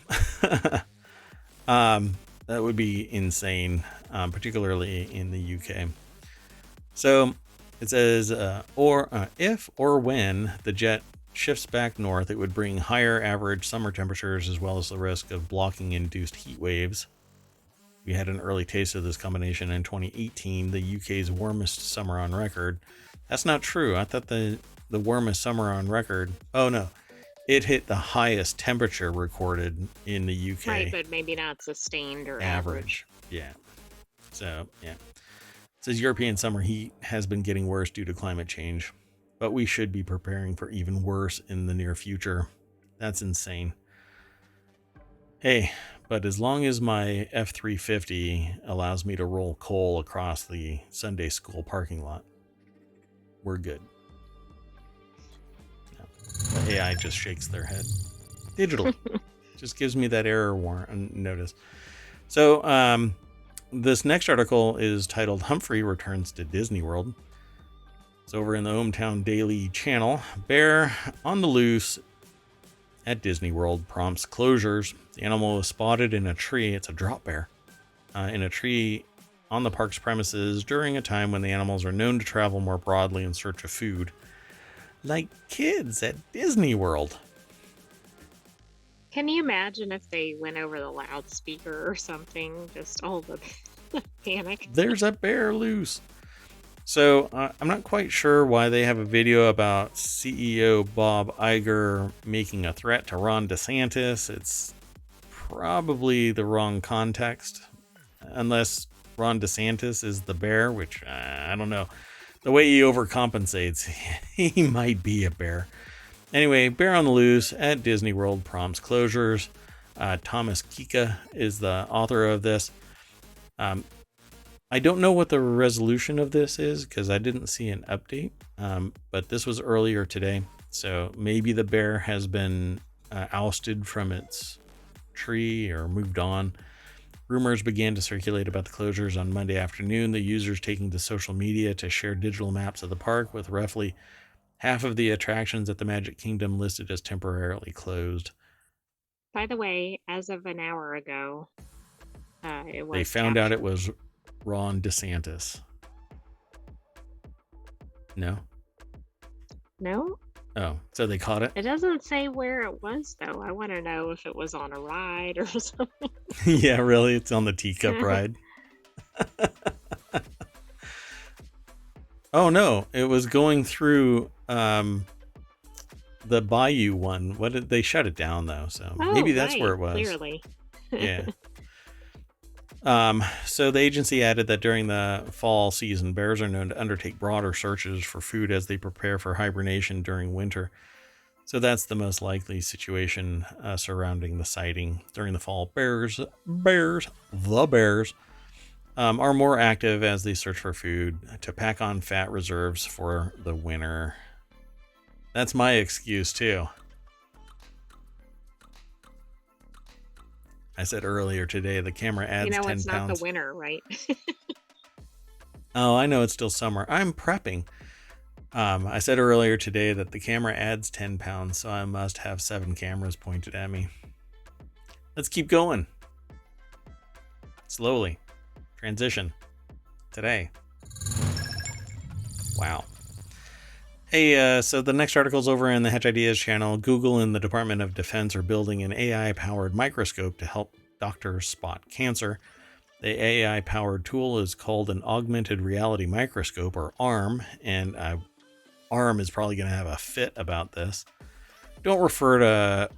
That would be insane, particularly in the UK. So it says, if or when the jet shifts back north, it would bring higher average summer temperatures as well as the risk of blocking induced heat waves. We had an early taste of this combination in 2018, the UK's warmest summer on record. That's not true. I thought the warmest summer on record. Oh no, it hit the highest temperature recorded in the UK. Right, but maybe not sustained or average. Yeah. So yeah, it says European summer heat has been getting worse due to climate change, but we should be preparing for even worse in the near future. That's insane. Hey, but as long as my F-350 allows me to roll coal across the Sunday school parking lot, we're good. The AI just shakes their head. Digital. Just gives me that error warning notice. So, this next article is titled Humphrey Returns to Disney World. It's over in the ohmTown Daily channel. Bear on the loose at Disney World prompts closures. The animal was spotted in a tree. It's a drop bear. In a tree on the park's premises during a time when the animals are known to travel more broadly in search of food. Like kids at Disney World. Can you imagine if they went over the loudspeaker or something? Just all the panic. There's a bear loose. So I'm not quite sure why they have a video about CEO Bob Iger making a threat to Ron DeSantis. It's probably the wrong context. Unless Ron DeSantis is the bear, which I don't know. The way he overcompensates, he might be a bear. Anyway, bear on the loose at Disney World prompts closures. Thomas Kika is the author of this. I don't know what the resolution of this is because I didn't see an update, but this was earlier today. So maybe the bear has been ousted from its tree or moved on. Rumors began to circulate about the closures on Monday afternoon, the users taking to social media to share digital maps of the park with roughly half of the attractions at the Magic Kingdom listed as temporarily closed. By the way, as of an hour ago, it was They found out it was Ron DeSantis. No? No? Oh, so they caught it? It doesn't say where it was, though. I want to know if it was on a ride or something. Yeah, really? It's on the teacup ride? Oh, no. It was going through the Bayou one. They shut it down, though, so maybe that's where it was. Clearly. Yeah. So the agency added that during the fall season, bears are known to undertake broader searches for food as they prepare for hibernation during winter. So that's the most likely situation surrounding the sighting during the fall. Bears are more active as they search for food to pack on fat reserves for the winter. That's my excuse too. I said earlier today, the camera adds 10 pounds. It's not the winter, right? Oh, I know it's still summer. I'm prepping. I said earlier today that the camera adds 10 pounds, so I must have 7 cameras pointed at me. Let's keep going. Slowly. Transition. Today. Wow. Hey, so the next article's over in the Hatch Ideas channel. Google and the Department of Defense are building an AI-powered microscope to help doctors spot cancer. The AI-powered tool is called an augmented reality microscope, or ARM, and ARM is probably going to have a fit about this. Don't refer to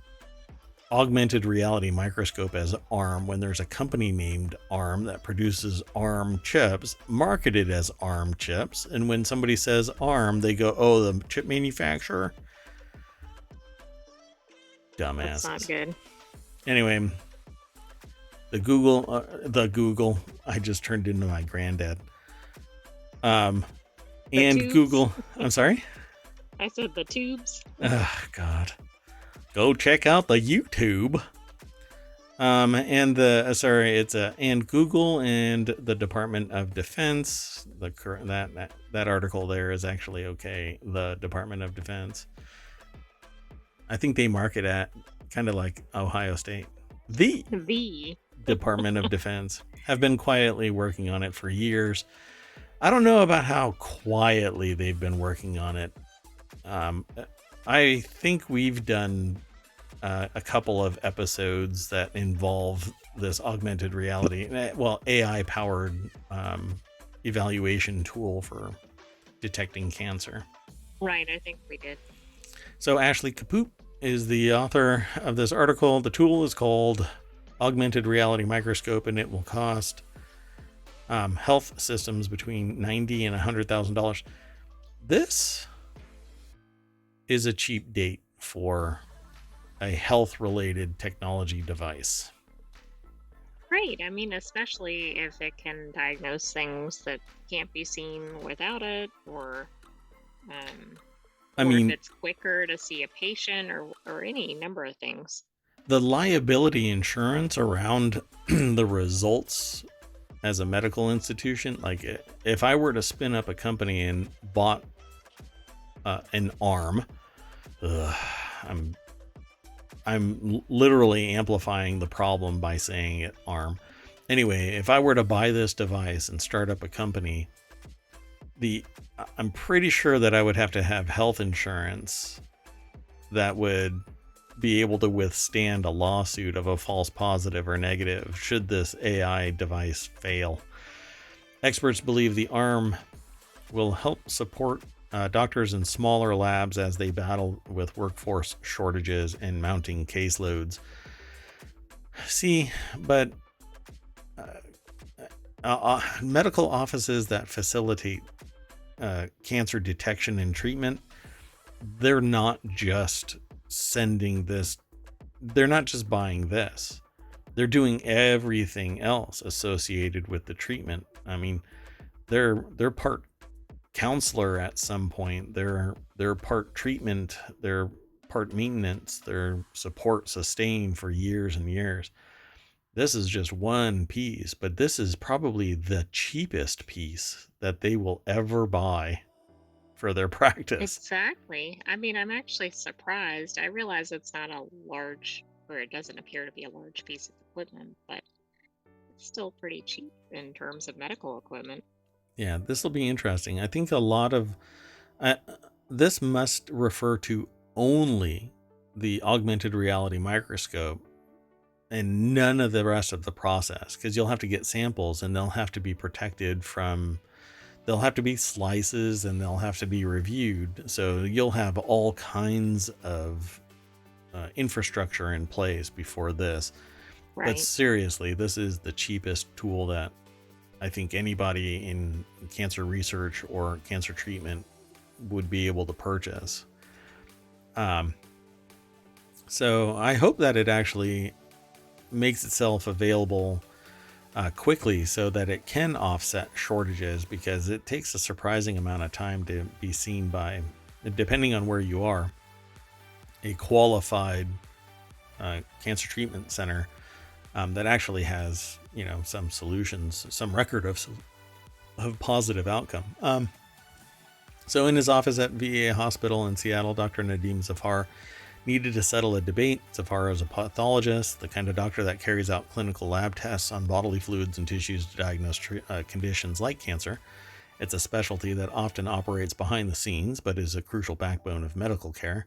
augmented reality microscope as ARM when there's a company named ARM that produces ARM chips, marketed as ARM chips, and when somebody says ARM, they go, oh, the chip manufacturer? Dumbasses. That's not good. Anyway, the Google, I just turned into my granddad. And tubes. Google, I'm sorry? I said the tubes. Oh, God. Go check out the YouTube. And Google and the Department of Defense. That article there is actually okay. The Department of Defense. I think they market at kind of like Ohio State. The Department of Defense have been quietly working on it for years. I don't know about how quietly they've been working on it. I think we've done a couple of episodes that involve this augmented reality, AI-powered evaluation tool for detecting cancer. Right, I think we did. So Ashley Kapoop is the author of this article. The tool is called Augmented Reality Microscope, and it will cost health systems between $90,000 and $100,000. This is a cheap date for a health-related technology device. Right. I mean, especially if it can diagnose things that can't be seen without it, or I or if mean, it's quicker to see a patient, or any number of things. the liability insurance around the results as a medical institution, like if I were to spin up a company and bought an arm, ugh, I'm literally amplifying the problem by saying it arm. Anyway, if I were to buy this device and start up a company, I'm pretty sure that I would have to have health insurance that would be able to withstand a lawsuit of a false positive or negative should this AI device fail. Experts believe the arm will help support doctors in smaller labs as they battle with workforce shortages and mounting caseloads. See, but medical offices that facilitate cancer detection and treatment, they're not just sending this, they're not just buying this. They're doing everything else associated with the treatment. I mean, they're part counselor at some point. They're part treatment, they're part maintenance, they're support sustain for years and years. This is just one piece, but this is probably the cheapest piece that they will ever buy for their practice. Exactly. I mean, I'm actually surprised. I realize it's not a large, or it doesn't appear to be a large piece of equipment, but it's still pretty cheap in terms of medical equipment. Yeah, this will be interesting. I think a lot of this must refer to only the augmented reality microscope and none of the rest of the process, because you'll have to get samples and they'll have to be protected from, they'll have to be slices and they'll have to be reviewed. So you'll have all kinds of infrastructure in place before this. Right. But seriously, this is the cheapest tool that I think anybody in cancer research or cancer treatment would be able to purchase. So I hope that it actually makes itself available quickly so that it can offset shortages, because it takes a surprising amount of time to be seen by, depending on where you are, a qualified cancer treatment center that actually has, some solutions, some record of positive outcome. So in his office at VA Hospital in Seattle, Dr. Nadim Zafar needed to settle a debate. Zafar is a pathologist, the kind of doctor that carries out clinical lab tests on bodily fluids and tissues to diagnose conditions like cancer. It's a specialty that often operates behind the scenes, but is a crucial backbone of medical care.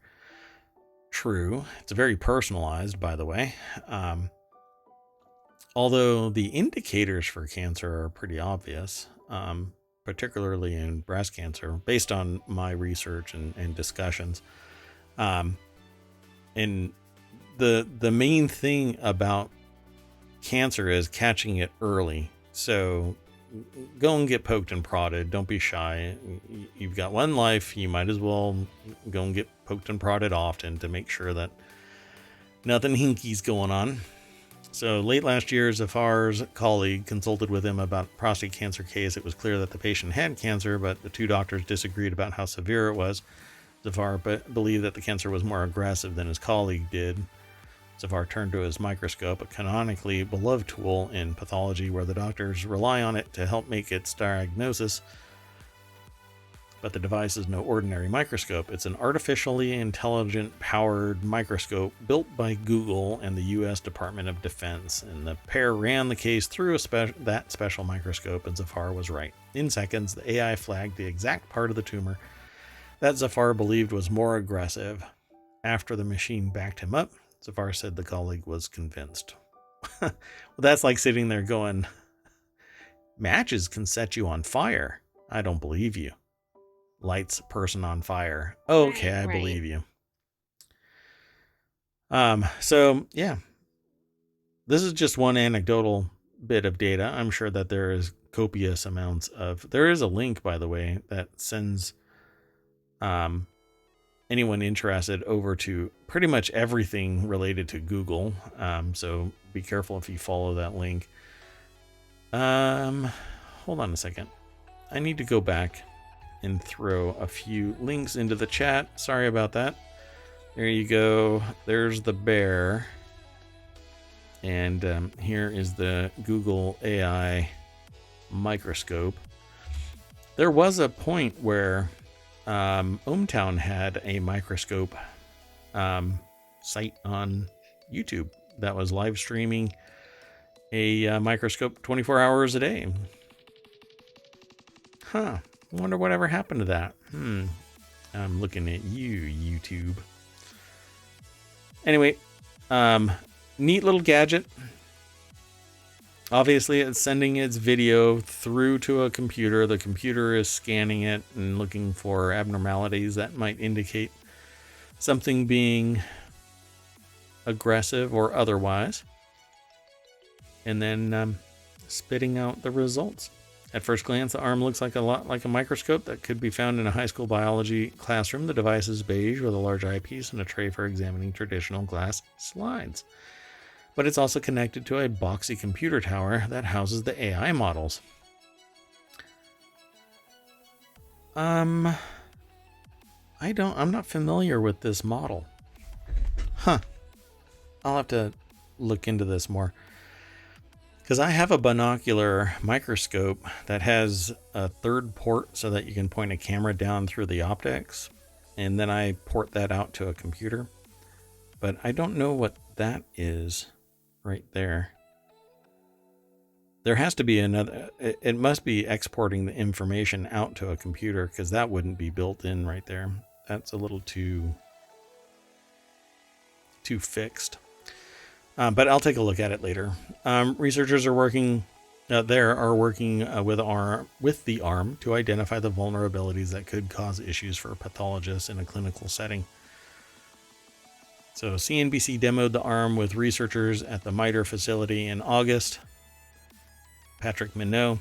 True, it's very personalized, by the way. Although the indicators for cancer are pretty obvious, particularly in breast cancer, based on my research and discussions. And the main thing about cancer is catching it early. So go and get poked and prodded. Don't be shy. You've got one life. You might as well go and get poked and prodded often to make sure that nothing hinky's going on. So late last year, Zafar's colleague consulted with him about a prostate cancer case. It was clear that the patient had cancer, but the two doctors disagreed about how severe it was. Zafar believed that the cancer was more aggressive than his colleague did. Zafar turned to his microscope, a canonically beloved tool in pathology where the doctors rely on it to help make its diagnosis. But the device is no ordinary microscope. It's an artificially intelligent powered microscope built by Google and the U.S. Department of Defense. And the pair ran the case through that special microscope, and Zafar was right. In seconds, the AI flagged the exact part of the tumor that Zafar believed was more aggressive. After the machine backed him up, Zafar said the colleague was convinced. Well, that's like sitting there going, matches can set you on fire. I don't believe you. Lights a person on fire. Okay, I believe you. So yeah, this is just one anecdotal bit of data. I'm sure that there is copious amounts of, there is a link, by the way, that sends anyone interested over to pretty much everything related to Google. So be careful if you follow that link. Hold on a second. I need to go back and throw a few links into the chat. Sorry about that. There you go. There's the bear. And here is the Google AI microscope. There was a point where ohmTown had a microscope site on YouTube that was live streaming a microscope 24 hours a day. Huh. Wonder whatever happened to that. I'm looking at you, YouTube. Anyway, neat little gadget. Obviously, it's sending its video through to a computer. The computer is scanning it and looking for abnormalities that might indicate something being aggressive or otherwise. And then spitting out the results. At first glance, the arm looks like a lot like a microscope that could be found in a high school biology classroom. The device is beige with a large eyepiece and a tray for examining traditional glass slides. But it's also connected to a boxy computer tower that houses the AI models. I'm not familiar with this model. Huh. I'll have to look into this more. Because I have a binocular microscope that has a third port so that you can point a camera down through the optics. And then I port that out to a computer. But I don't know what that is right there. There has to be another. It must be exporting the information out to a computer because that wouldn't be built in right there. That's a little too fixed. But I'll take a look at it later. Researchers are working with the arm to identify the vulnerabilities that could cause issues for pathologists in a clinical setting. So CNBC demoed the arm with researchers at the MITRE facility in August. Patrick Minot,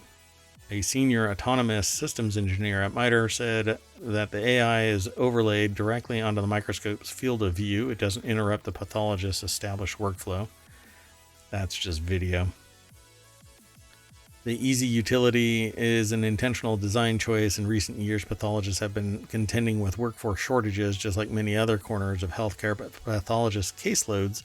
a senior autonomous systems engineer at MITRE, said that the AI is overlaid directly onto the microscope's field of view. It doesn't interrupt the pathologist's established workflow. That's just video. The easy utility is an intentional design choice. In recent years, pathologists have been contending with workforce shortages, just like many other corners of healthcare, but pathologists' caseloads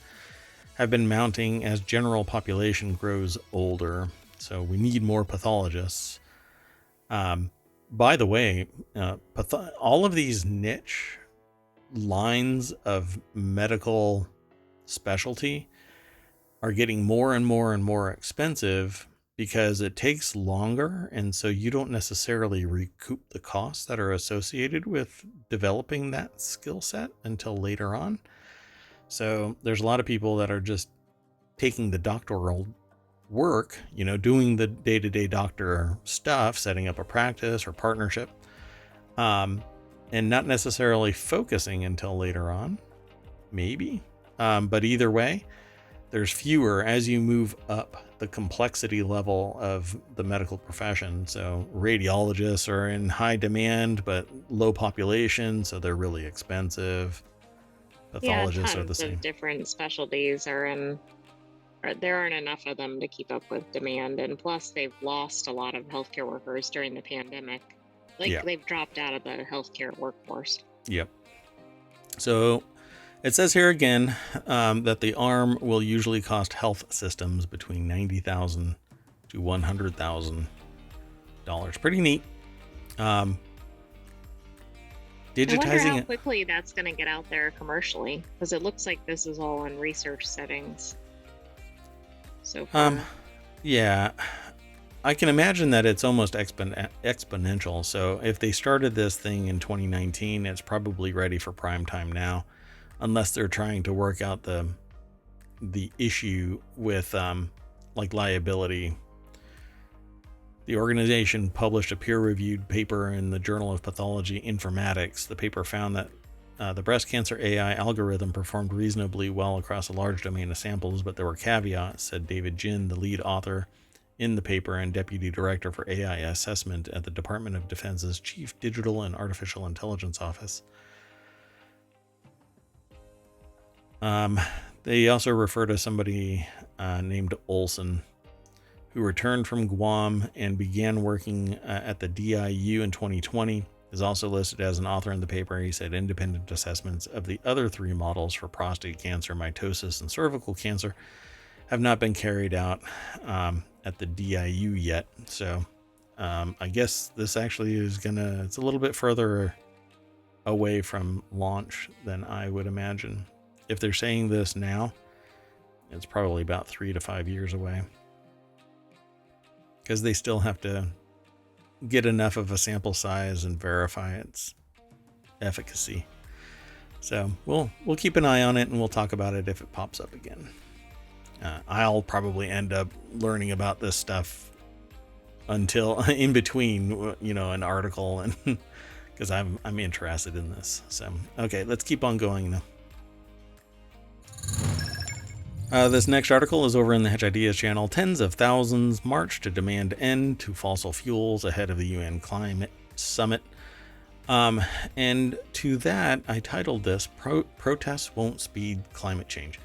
have been mounting as general population grows older. So we need more pathologists. By the way, all of these niche lines of medical specialty are getting more and more and more expensive because it takes longer. And so you don't necessarily recoup the costs that are associated with developing that skill set until later on. So there's a lot of people that are just taking the doctoral work, doing the day-to-day doctor stuff, setting up a practice or partnership, and not necessarily focusing until later on, maybe. But either way, there's fewer as you move up the complexity level of the medical profession. So radiologists are in high demand, but low population, so they're really expensive. Pathologists are the same. Different specialties are in. There aren't enough of them to keep up with demand, and plus they've lost a lot of healthcare workers during the pandemic. They've dropped out of the healthcare workforce. Yep. So it says here again that the arm will usually cost health systems between $90,000 to $100,000. Pretty neat. Digitizing I wonder how quickly that's going to get out there commercially, because it looks like this is all in research settings. So far. Yeah, I can imagine that it's almost exponential. So if they started this thing in 2019, it's probably ready for prime time now, unless they're trying to work out the issue with liability. The organization published a peer-reviewed paper in the Journal of Pathology Informatics. The paper found that the breast cancer AI algorithm performed reasonably well across a large domain of samples, but there were caveats, said David Jin, the lead author in the paper and deputy director for AI assessment at the Department of Defense's Chief Digital and Artificial Intelligence Office. They also refer to somebody named Olson, who returned from Guam and began working at the DIU in 2020. is also listed as an author in the paper. He said independent assessments of the other 3 models for prostate cancer, mitosis, and cervical cancer have not been carried out at the DIU yet. So I guess this actually is it's a little bit further away from launch than I would imagine. If they're saying this now, it's probably about 3 to 5 years away, because they still have to get enough of a sample size and verify its efficacy. So we'll keep an eye on it, and we'll talk about it if it pops up again. I'll probably end up learning about this stuff until in between, an article, and because I'm interested in this. So okay, let's keep on going now. This next article is over in the Hedge Ideas channel. Tens of thousands march to demand end to fossil fuels ahead of the UN climate summit. And to that, I titled this, Protests Won't Speed Climate Change.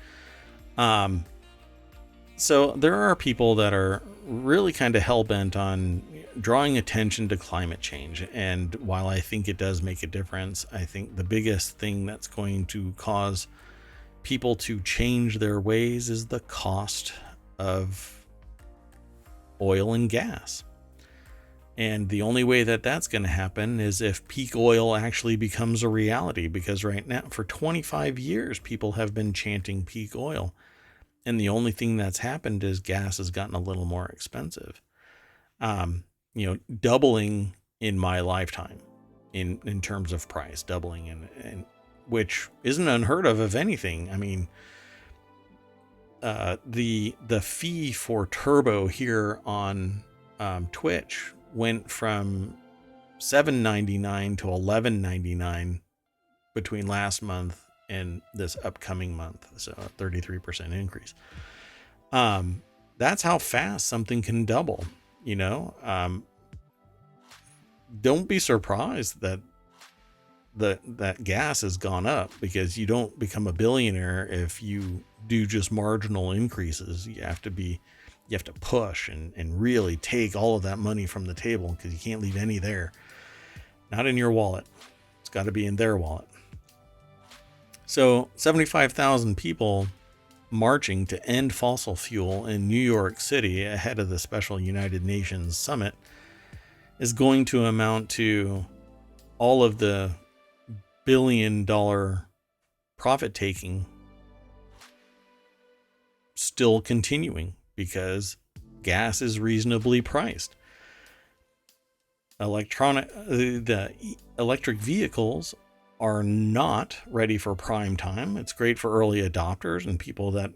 So there are people that are really kind of hell-bent on drawing attention to climate change. And while I think it does make a difference, I think the biggest thing that's going to cause people to change their ways is the cost of oil and gas. And the only way that that's going to happen is if peak oil actually becomes a reality, because right now, for 25 years, people have been chanting peak oil. And the only thing that's happened is gas has gotten a little more expensive. Doubling in my lifetime in terms of price, doubling, and which isn't unheard of anything. I mean, the fee for Turbo here on Twitch went from $7.99 to $11.99 between last month and this upcoming month. So a 33% increase. That's how fast something can double, don't be surprised that gas has gone up, because you don't become a billionaire if you do just marginal increases. You have to push and really take all of that money from the table, because you can't leave any there. Not in your wallet. It's got to be in their wallet. So 75,000 people marching to end fossil fuel in New York City ahead of the special United Nations summit is going to amount to all of the billion-dollar profit taking still continuing, because gas is reasonably priced. The electric vehicles are not ready for prime time. It's great for early adopters and people that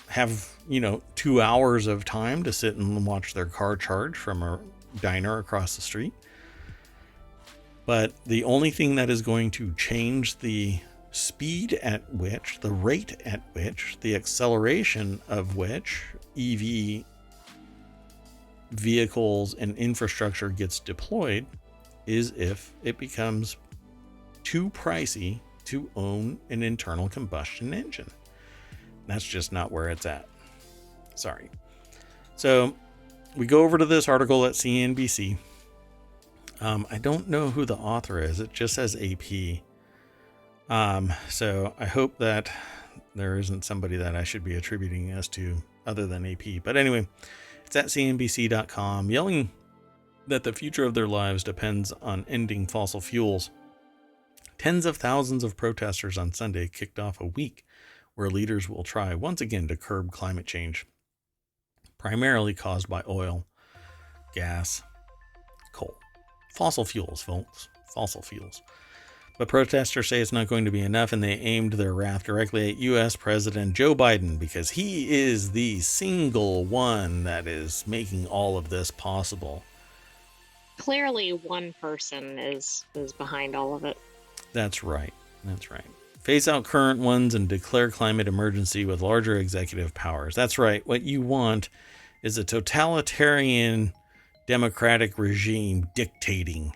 have 2 hours of time to sit and watch their car charge from a diner across the street. But the only thing that is going to change the speed at which, the rate at which, the acceleration of which EV vehicles and infrastructure gets deployed is if it becomes too pricey to own an internal combustion engine. That's just not where it's at. Sorry. So we go over to this article at CNBC. I don't know who the author is. It just says AP. So I hope that there isn't somebody that I should be attributing this to other than AP. But anyway, it's at CNBC.com, yelling that the future of their lives depends on ending fossil fuels. Tens of thousands of protesters on Sunday kicked off a week where leaders will try once again to curb climate change, primarily caused by oil, gas, coal. Fossil fuels, folks. Fossil fuels. But protesters say it's not going to be enough, and they aimed their wrath directly at U.S. President Joe Biden, because he is the single one that is making all of this possible. Clearly one person is behind all of it. That's right. That's right. Phase out current ones and declare climate emergency with larger executive powers. That's right. What you want is a totalitarian democratic regime dictating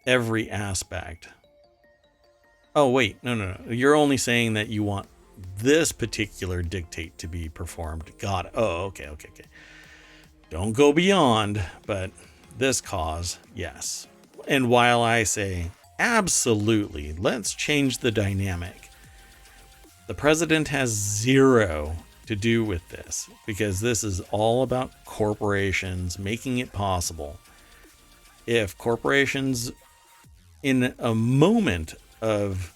every aspect. Oh, wait. No. You're only saying that you want this particular dictate to be performed. Got it. Oh, okay. Don't go beyond, but this cause, yes. And while I say, absolutely, let's change the dynamic, the president has zero to do with this, because this is all about corporations making it possible. If corporations, in a moment of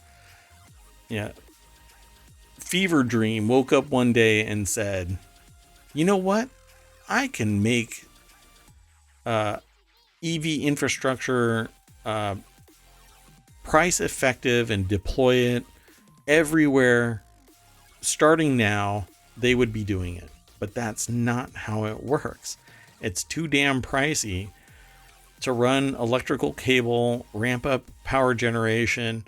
fever dream, woke up one day and said, you know what, I can make EV infrastructure price effective and deploy it everywhere starting now, they would be doing it. But that's not how it works. It's too damn pricey to run electrical cable, ramp up power generation,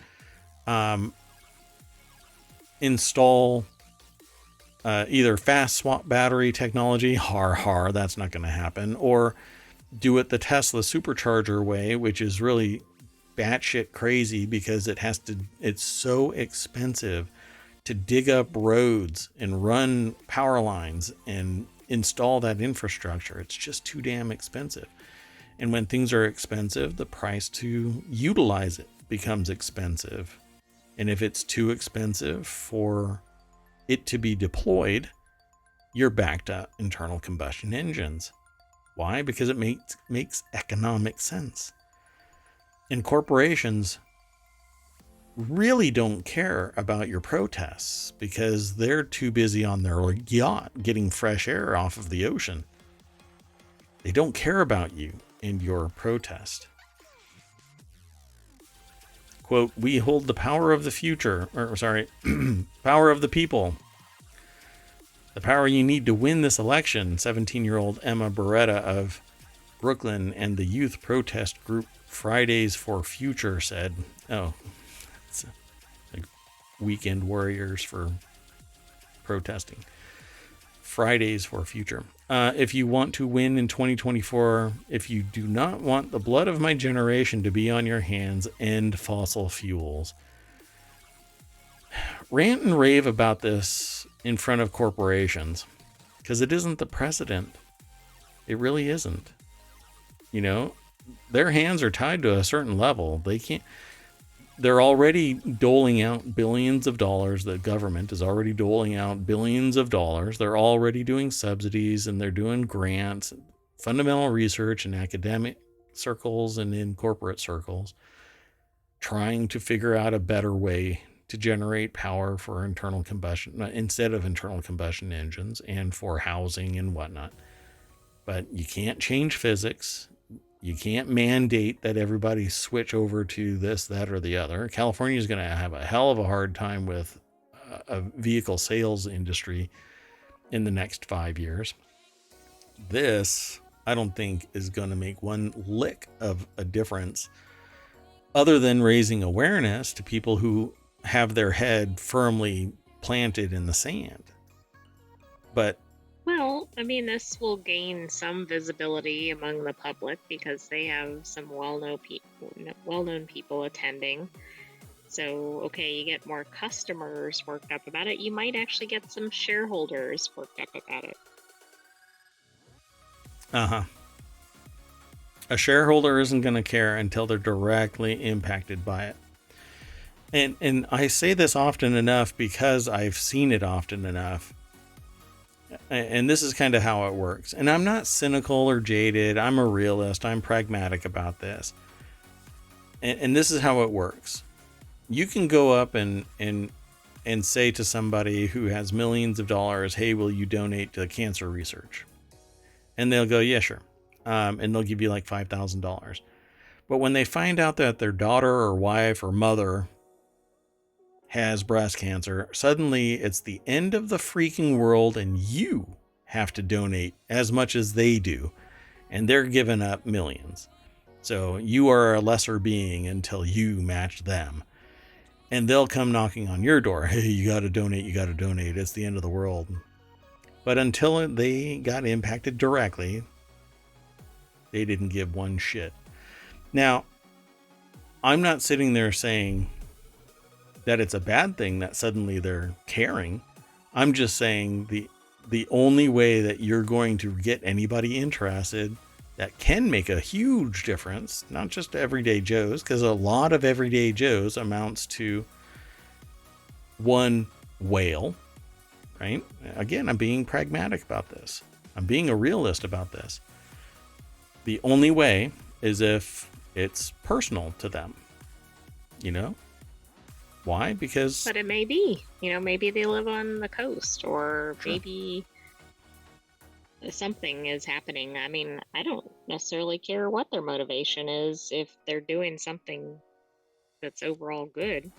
install either fast swap battery technology, that's not going to happen, or do it the Tesla supercharger way, which is really batshit crazy because it's so expensive to dig up roads and run power lines and install that infrastructure. It's just too damn expensive. And when things are expensive, the price to utilize it becomes expensive. And if it's too expensive for it to be deployed, you're back to internal combustion engines. Why? Because it makes economic sense. And corporations really don't care about your protests because they're too busy on their yacht getting fresh air off of the ocean. They don't care about you and your protest. Quote, we hold the power of the future, power of the people. The power you need to win this election, 17-year-old Emma Beretta of Brooklyn and the youth protest group Fridays for Future said. Oh, it's like weekend warriors for protesting. Fridays for Future. If you want to win in 2024, if you do not want the blood of my generation to be on your hands, end fossil fuels. Rant and rave about this in front of corporations because it isn't the president. It really isn't. You know, their hands are tied to a certain level. They're already doling out billions of dollars. The government is already doling out billions of dollars. They're already doing subsidies and they're doing grants, fundamental research in academic circles and in corporate circles, trying to figure out a better way to generate power for internal combustion instead of internal combustion engines and for housing and whatnot. But you can't change physics. You can't mandate that everybody switch over to this, that, or the other. California is going to have a hell of a hard time with a vehicle sales industry in the next 5 years. This, I don't think, is going to make one lick of a difference other than raising awareness to people who have their head firmly planted in the sand. But well, I mean, this will gain some visibility among the public because they have some well-known people attending. So, okay, you get more customers worked up about it. You might actually get some shareholders worked up about it. A shareholder isn't going to care until they're directly impacted by it. And I say this often enough because I've seen it often enough. And this is kind of how it works. And I'm not cynical or jaded. I'm a realist. I'm pragmatic about this. And this is how it works. You can go up and say to somebody who has millions of dollars, hey, will you donate to cancer research? And they'll go, yeah, sure. And they'll give you like $5,000. But when they find out that their daughter or wife or mother has breast cancer, suddenly it's the end of the freaking world and you have to donate as much as they do. And they're giving up millions. So you are a lesser being until you match them. And they'll come knocking on your door. Hey, you got to donate. You got to donate. It's the end of the world. But until they got impacted directly, they didn't give one shit. Now, I'm not sitting there saying that it's a bad thing that suddenly they're caring. I'm just saying the only way that you're going to get anybody interested that can make a huge difference, not just to everyday Joes, because a lot of everyday Joes amounts to one whale, right? Again, I'm being pragmatic about this. I'm being a realist about this. The only way is if it's personal to them, you know? Why? Because... But it may be, maybe they live on the coast, or Sure. maybe something is happening. I mean, I don't necessarily care what their motivation is if they're doing something that's overall good.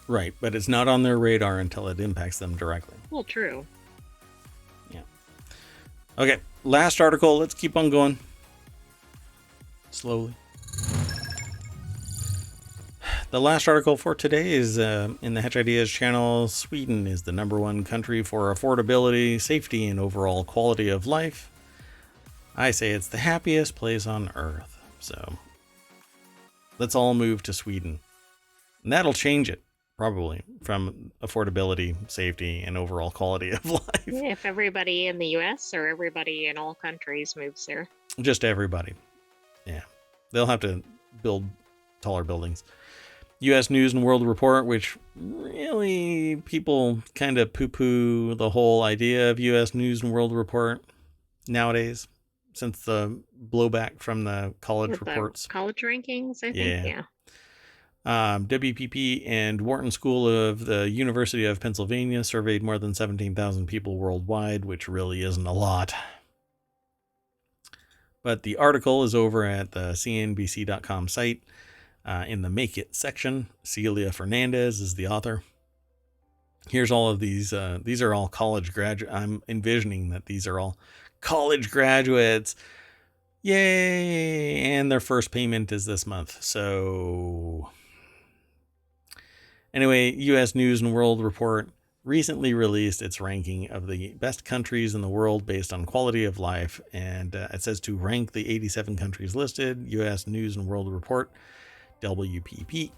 Right, but it's not on their radar until it impacts them directly. Well, true. Yeah. Okay, last article. Let's keep on going. Slowly. The last article for today is in the Hatch Ideas channel. Sweden is the #1 country for affordability, safety, and overall quality of life. I say it's the happiest place on earth. So let's all move to Sweden. And that'll change it, probably, from affordability, safety, and overall quality of life. Yeah, if everybody in the U.S. or everybody in all countries moves there. Just everybody. Yeah. They'll have to build taller buildings. U.S. News and World Report, which really people kind of poo-poo the whole idea of U.S. News and World Report nowadays, since the blowback from the college With reports. The college rankings, I think. Yeah. WPP and Wharton School of the University of Pennsylvania surveyed more than 17,000 people worldwide, which really isn't a lot. But the article is over at the CNBC.com site. In the Make It section, Celia Fernandez is the author. Here's all of these. These are all college graduates. I'm envisioning that these are all college graduates. Yay! And their first payment is this month. So anyway, U.S. News and World Report recently released its ranking of the best countries in the world based on quality of life. And it says to rank the 87 countries listed, U.S. News and World Report, WPP,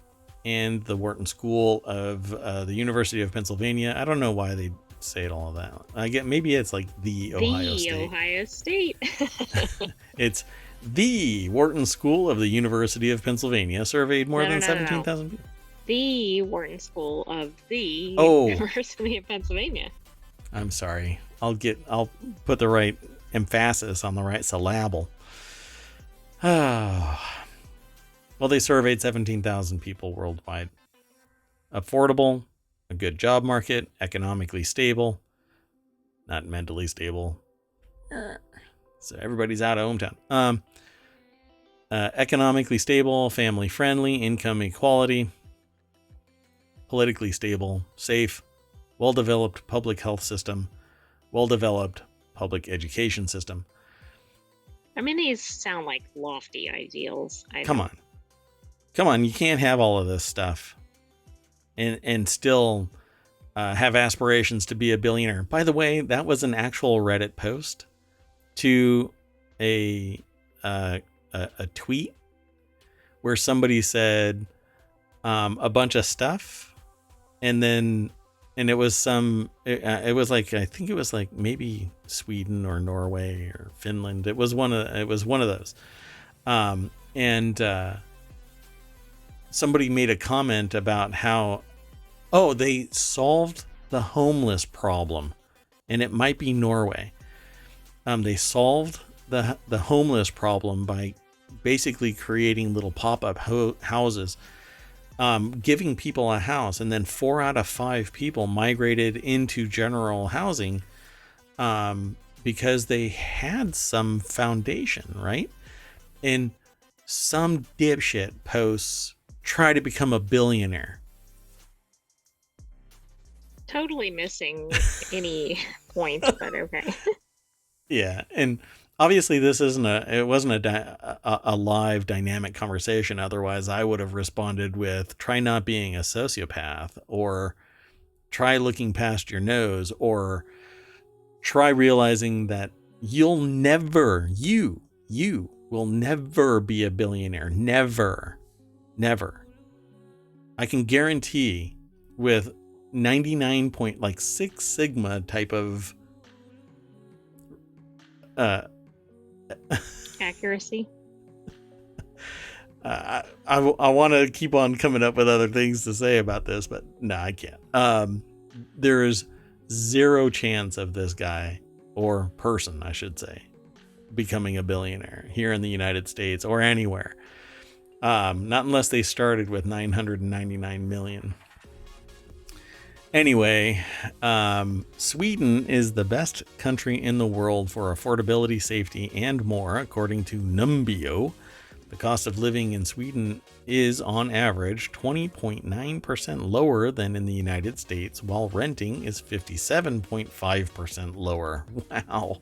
and the Wharton School of the University of Pennsylvania. I don't know why they say it all of that. I get maybe it's like the Ohio State. Ohio State. It's the Wharton School of the University of Pennsappennsylvania surveyed more than 17,000 people. The Wharton School of the University of Pennsylvania. I'm sorry. I'll put the right emphasis on the right syllable. Well, they surveyed 17,000 people worldwide. Affordable, a good job market, economically stable, not mentally stable. So everybody's out of ohmTown. Economically stable, family friendly, income equality, politically stable, safe, well-developed public health system, well-developed public education system. I mean, these sound like lofty ideals. Come on, you can't have all of this stuff and still have aspirations to be a billionaire. By the way, that was an actual Reddit post to a tweet where somebody said a bunch of stuff, and it was it was like, I think it was like maybe Sweden or Norway or Finland. It was one of those. Somebody made a comment about how, they solved the homeless problem, and it might be Norway. They solved the homeless problem by basically creating little pop-up houses, giving people a house, and then 4 out of 5 people migrated into general housing because they had some foundation, right? And some dipshit posts try to become a billionaire. Totally missing any point, but okay. Yeah, and obviously this wasn't a live dynamic conversation. Otherwise, I would have responded with, try not being a sociopath, or try looking past your nose, or try realizing that you will never be a billionaire. Never. I can guarantee with 99.6 sigma type of accuracy. I want to keep on coming up with other things to say about this, but no, I can't. There's zero chance of this guy, or person, I should say, becoming a billionaire here in the United States or anywhere. Not unless they started with 999 million. Anyway, Sweden is the best country in the world for affordability, safety, and more, according to Numbeo. The cost of living in Sweden is, on average, 20.9% lower than in the United States, while renting is 57.5% lower. Wow.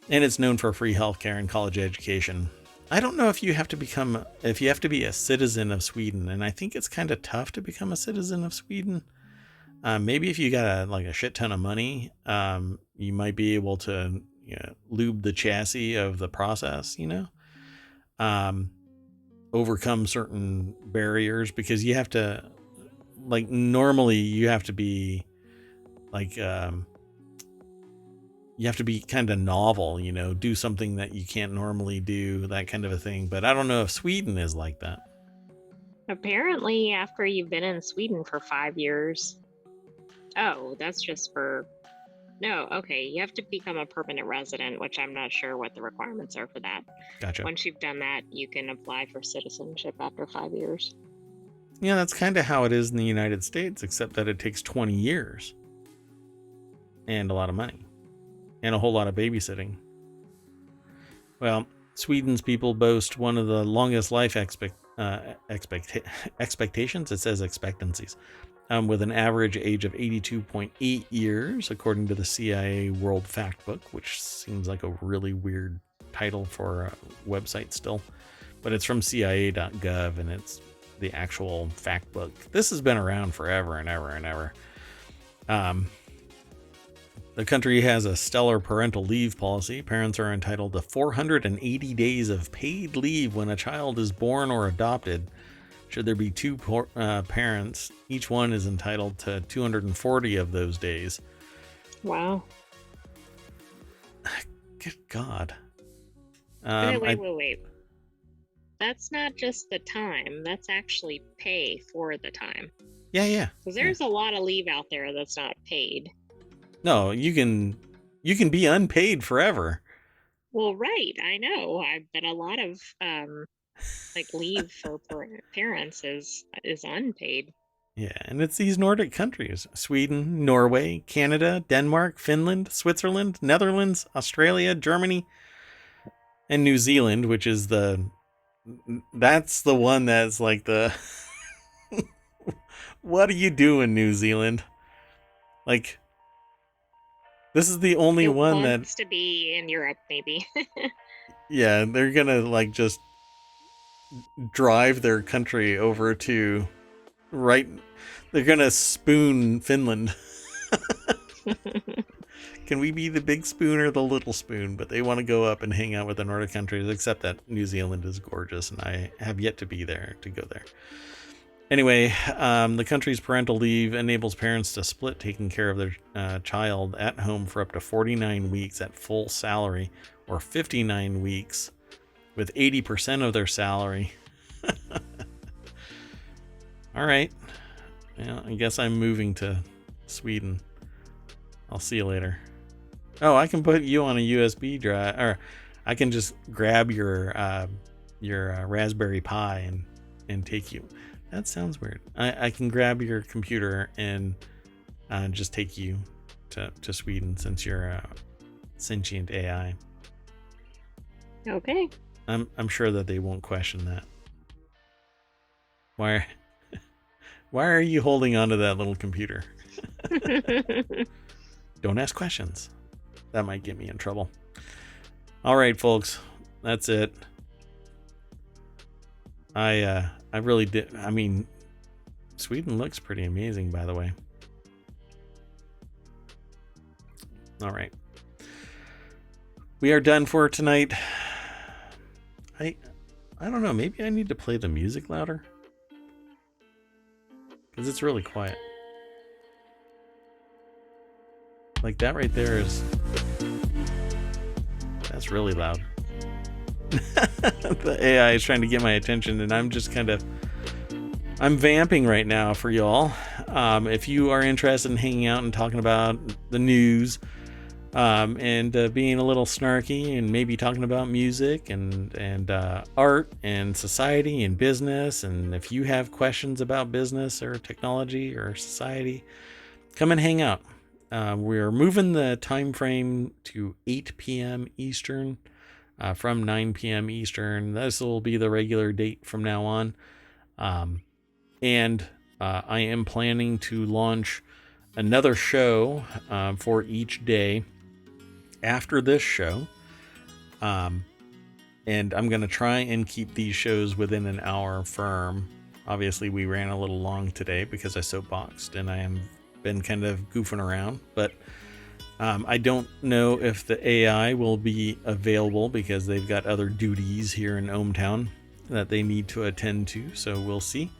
And it's known for free healthcare and college education. I don't know if you have to be a citizen of Sweden, and I think it's kind of tough to become a citizen of Sweden. Maybe if you got a shit ton of money, you might be able to lube the chassis of the process, overcome certain barriers, because you have to, normally you have to be you have to be kind of novel, do something that you can't normally do, that kind of a thing. But I don't know if Sweden is like that. Apparently, after you've been in Sweden for 5 years. Oh, that's just for... No, okay. You have to become a permanent resident, which I'm not sure what the requirements are for that. Gotcha. Once you've done that, you can apply for citizenship after 5 years. Yeah, that's kind of how it is in the United States, except that it takes 20 years. And a lot of money. And a whole lot of babysitting. Well, Sweden's people boast one of the longest life expectations. It says expectancies. With an average age of 82.8 years, according to the CIA World Factbook, which seems like a really weird title for a website still. But it's from CIA.gov, and it's the actual factbook. This has been around forever and ever and ever. The country has a stellar parental leave policy. Parents are entitled to 480 days of paid leave when a child is born or adopted. Should there be two parents, each one is entitled to 240 of those days. Wow. Good God. Wait. That's not just the time. That's actually pay for the time. Yeah. Because there's a lot of leave out there that's not paid. No, you can be unpaid forever. Well, right. I know. But a lot of leave for parents is unpaid. Yeah, and it's these Nordic countries: Sweden, Norway, Canada, Denmark, Finland, Switzerland, Netherlands, Australia, Germany, and New Zealand, which is that's the one that's like the what do you do in New Zealand? This is the only one that wants to be in Europe, maybe. Yeah, they're gonna just drive their country over to they're gonna spoon Finland. Can we be the big spoon or the little spoon? But they want to go up and hang out with the Nordic countries, except that New Zealand is gorgeous, and I have yet to be there to go there. Anyway, the country's parental leave enables parents to split taking care of their child at home for up to 49 weeks at full salary, or 59 weeks with 80% of their salary. All right. Yeah, I guess I'm moving to Sweden. I'll see you later. Oh, I can put you on a USB drive, or I can just grab your Raspberry Pi and take you. That sounds weird. I can grab your computer and just take you to Sweden, since you're a sentient AI. Okay. I'm sure that they won't question that. Why are you holding onto that little computer? Don't ask questions. That might get me in trouble. All right, folks. That's it. I really did. I mean, Sweden looks pretty amazing, by the way. All right. We are done for tonight. I don't know. Maybe I need to play the music louder, because it's really quiet. Like that right there that's really loud. The AI is trying to get my attention, and I'm just I'm vamping right now for y'all. If you are interested in hanging out and talking about the news, and being a little snarky, and maybe talking about music and art and society and business, and if you have questions about business or technology or society, come and hang out. We're moving the time frame to 8 p.m. Eastern, from 9 p.m. Eastern. This will be the regular date from now on. And I am planning to launch another show for each day after this show. And I'm going to try and keep these shows within an hour firm. Obviously, we ran a little long today because I soapboxed and I am been kind of goofing around, but I don't know if the AI will be available because they've got other duties here in ohmTown that they need to attend to, so we'll see.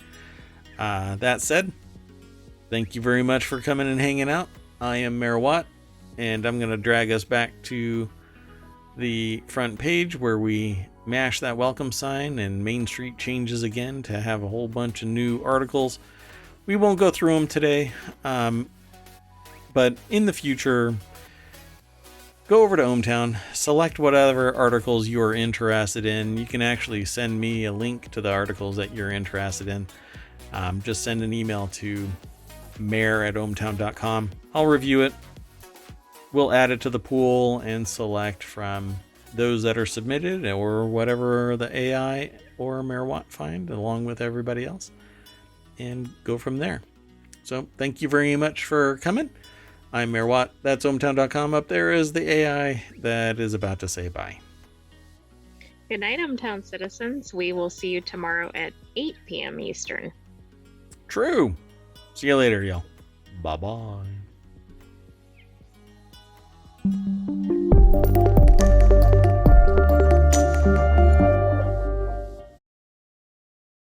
That said, thank you very much for coming and hanging out. I am Mayor Watt, and I'm going to drag us back to the front page where we mash that welcome sign and Main Street changes again to have a whole bunch of new articles. We won't go through them today, but in the future, go over to ohmTown, select whatever articles you are interested in. You can actually send me a link to the articles that you're interested in. Just send an email to mayor@ohmtown.com. I'll review it. We'll add it to the pool and select from those that are submitted or whatever the AI or Mayor Watt find along with everybody else, and go from there. So thank you very much for coming. I'm Mayor Watt. That's ohmtown.com. Up there is the AI that is about to say bye. Good night, ohmTown citizens. We will see you tomorrow at 8 p.m. Eastern. True. See you later, y'all. Bye-bye.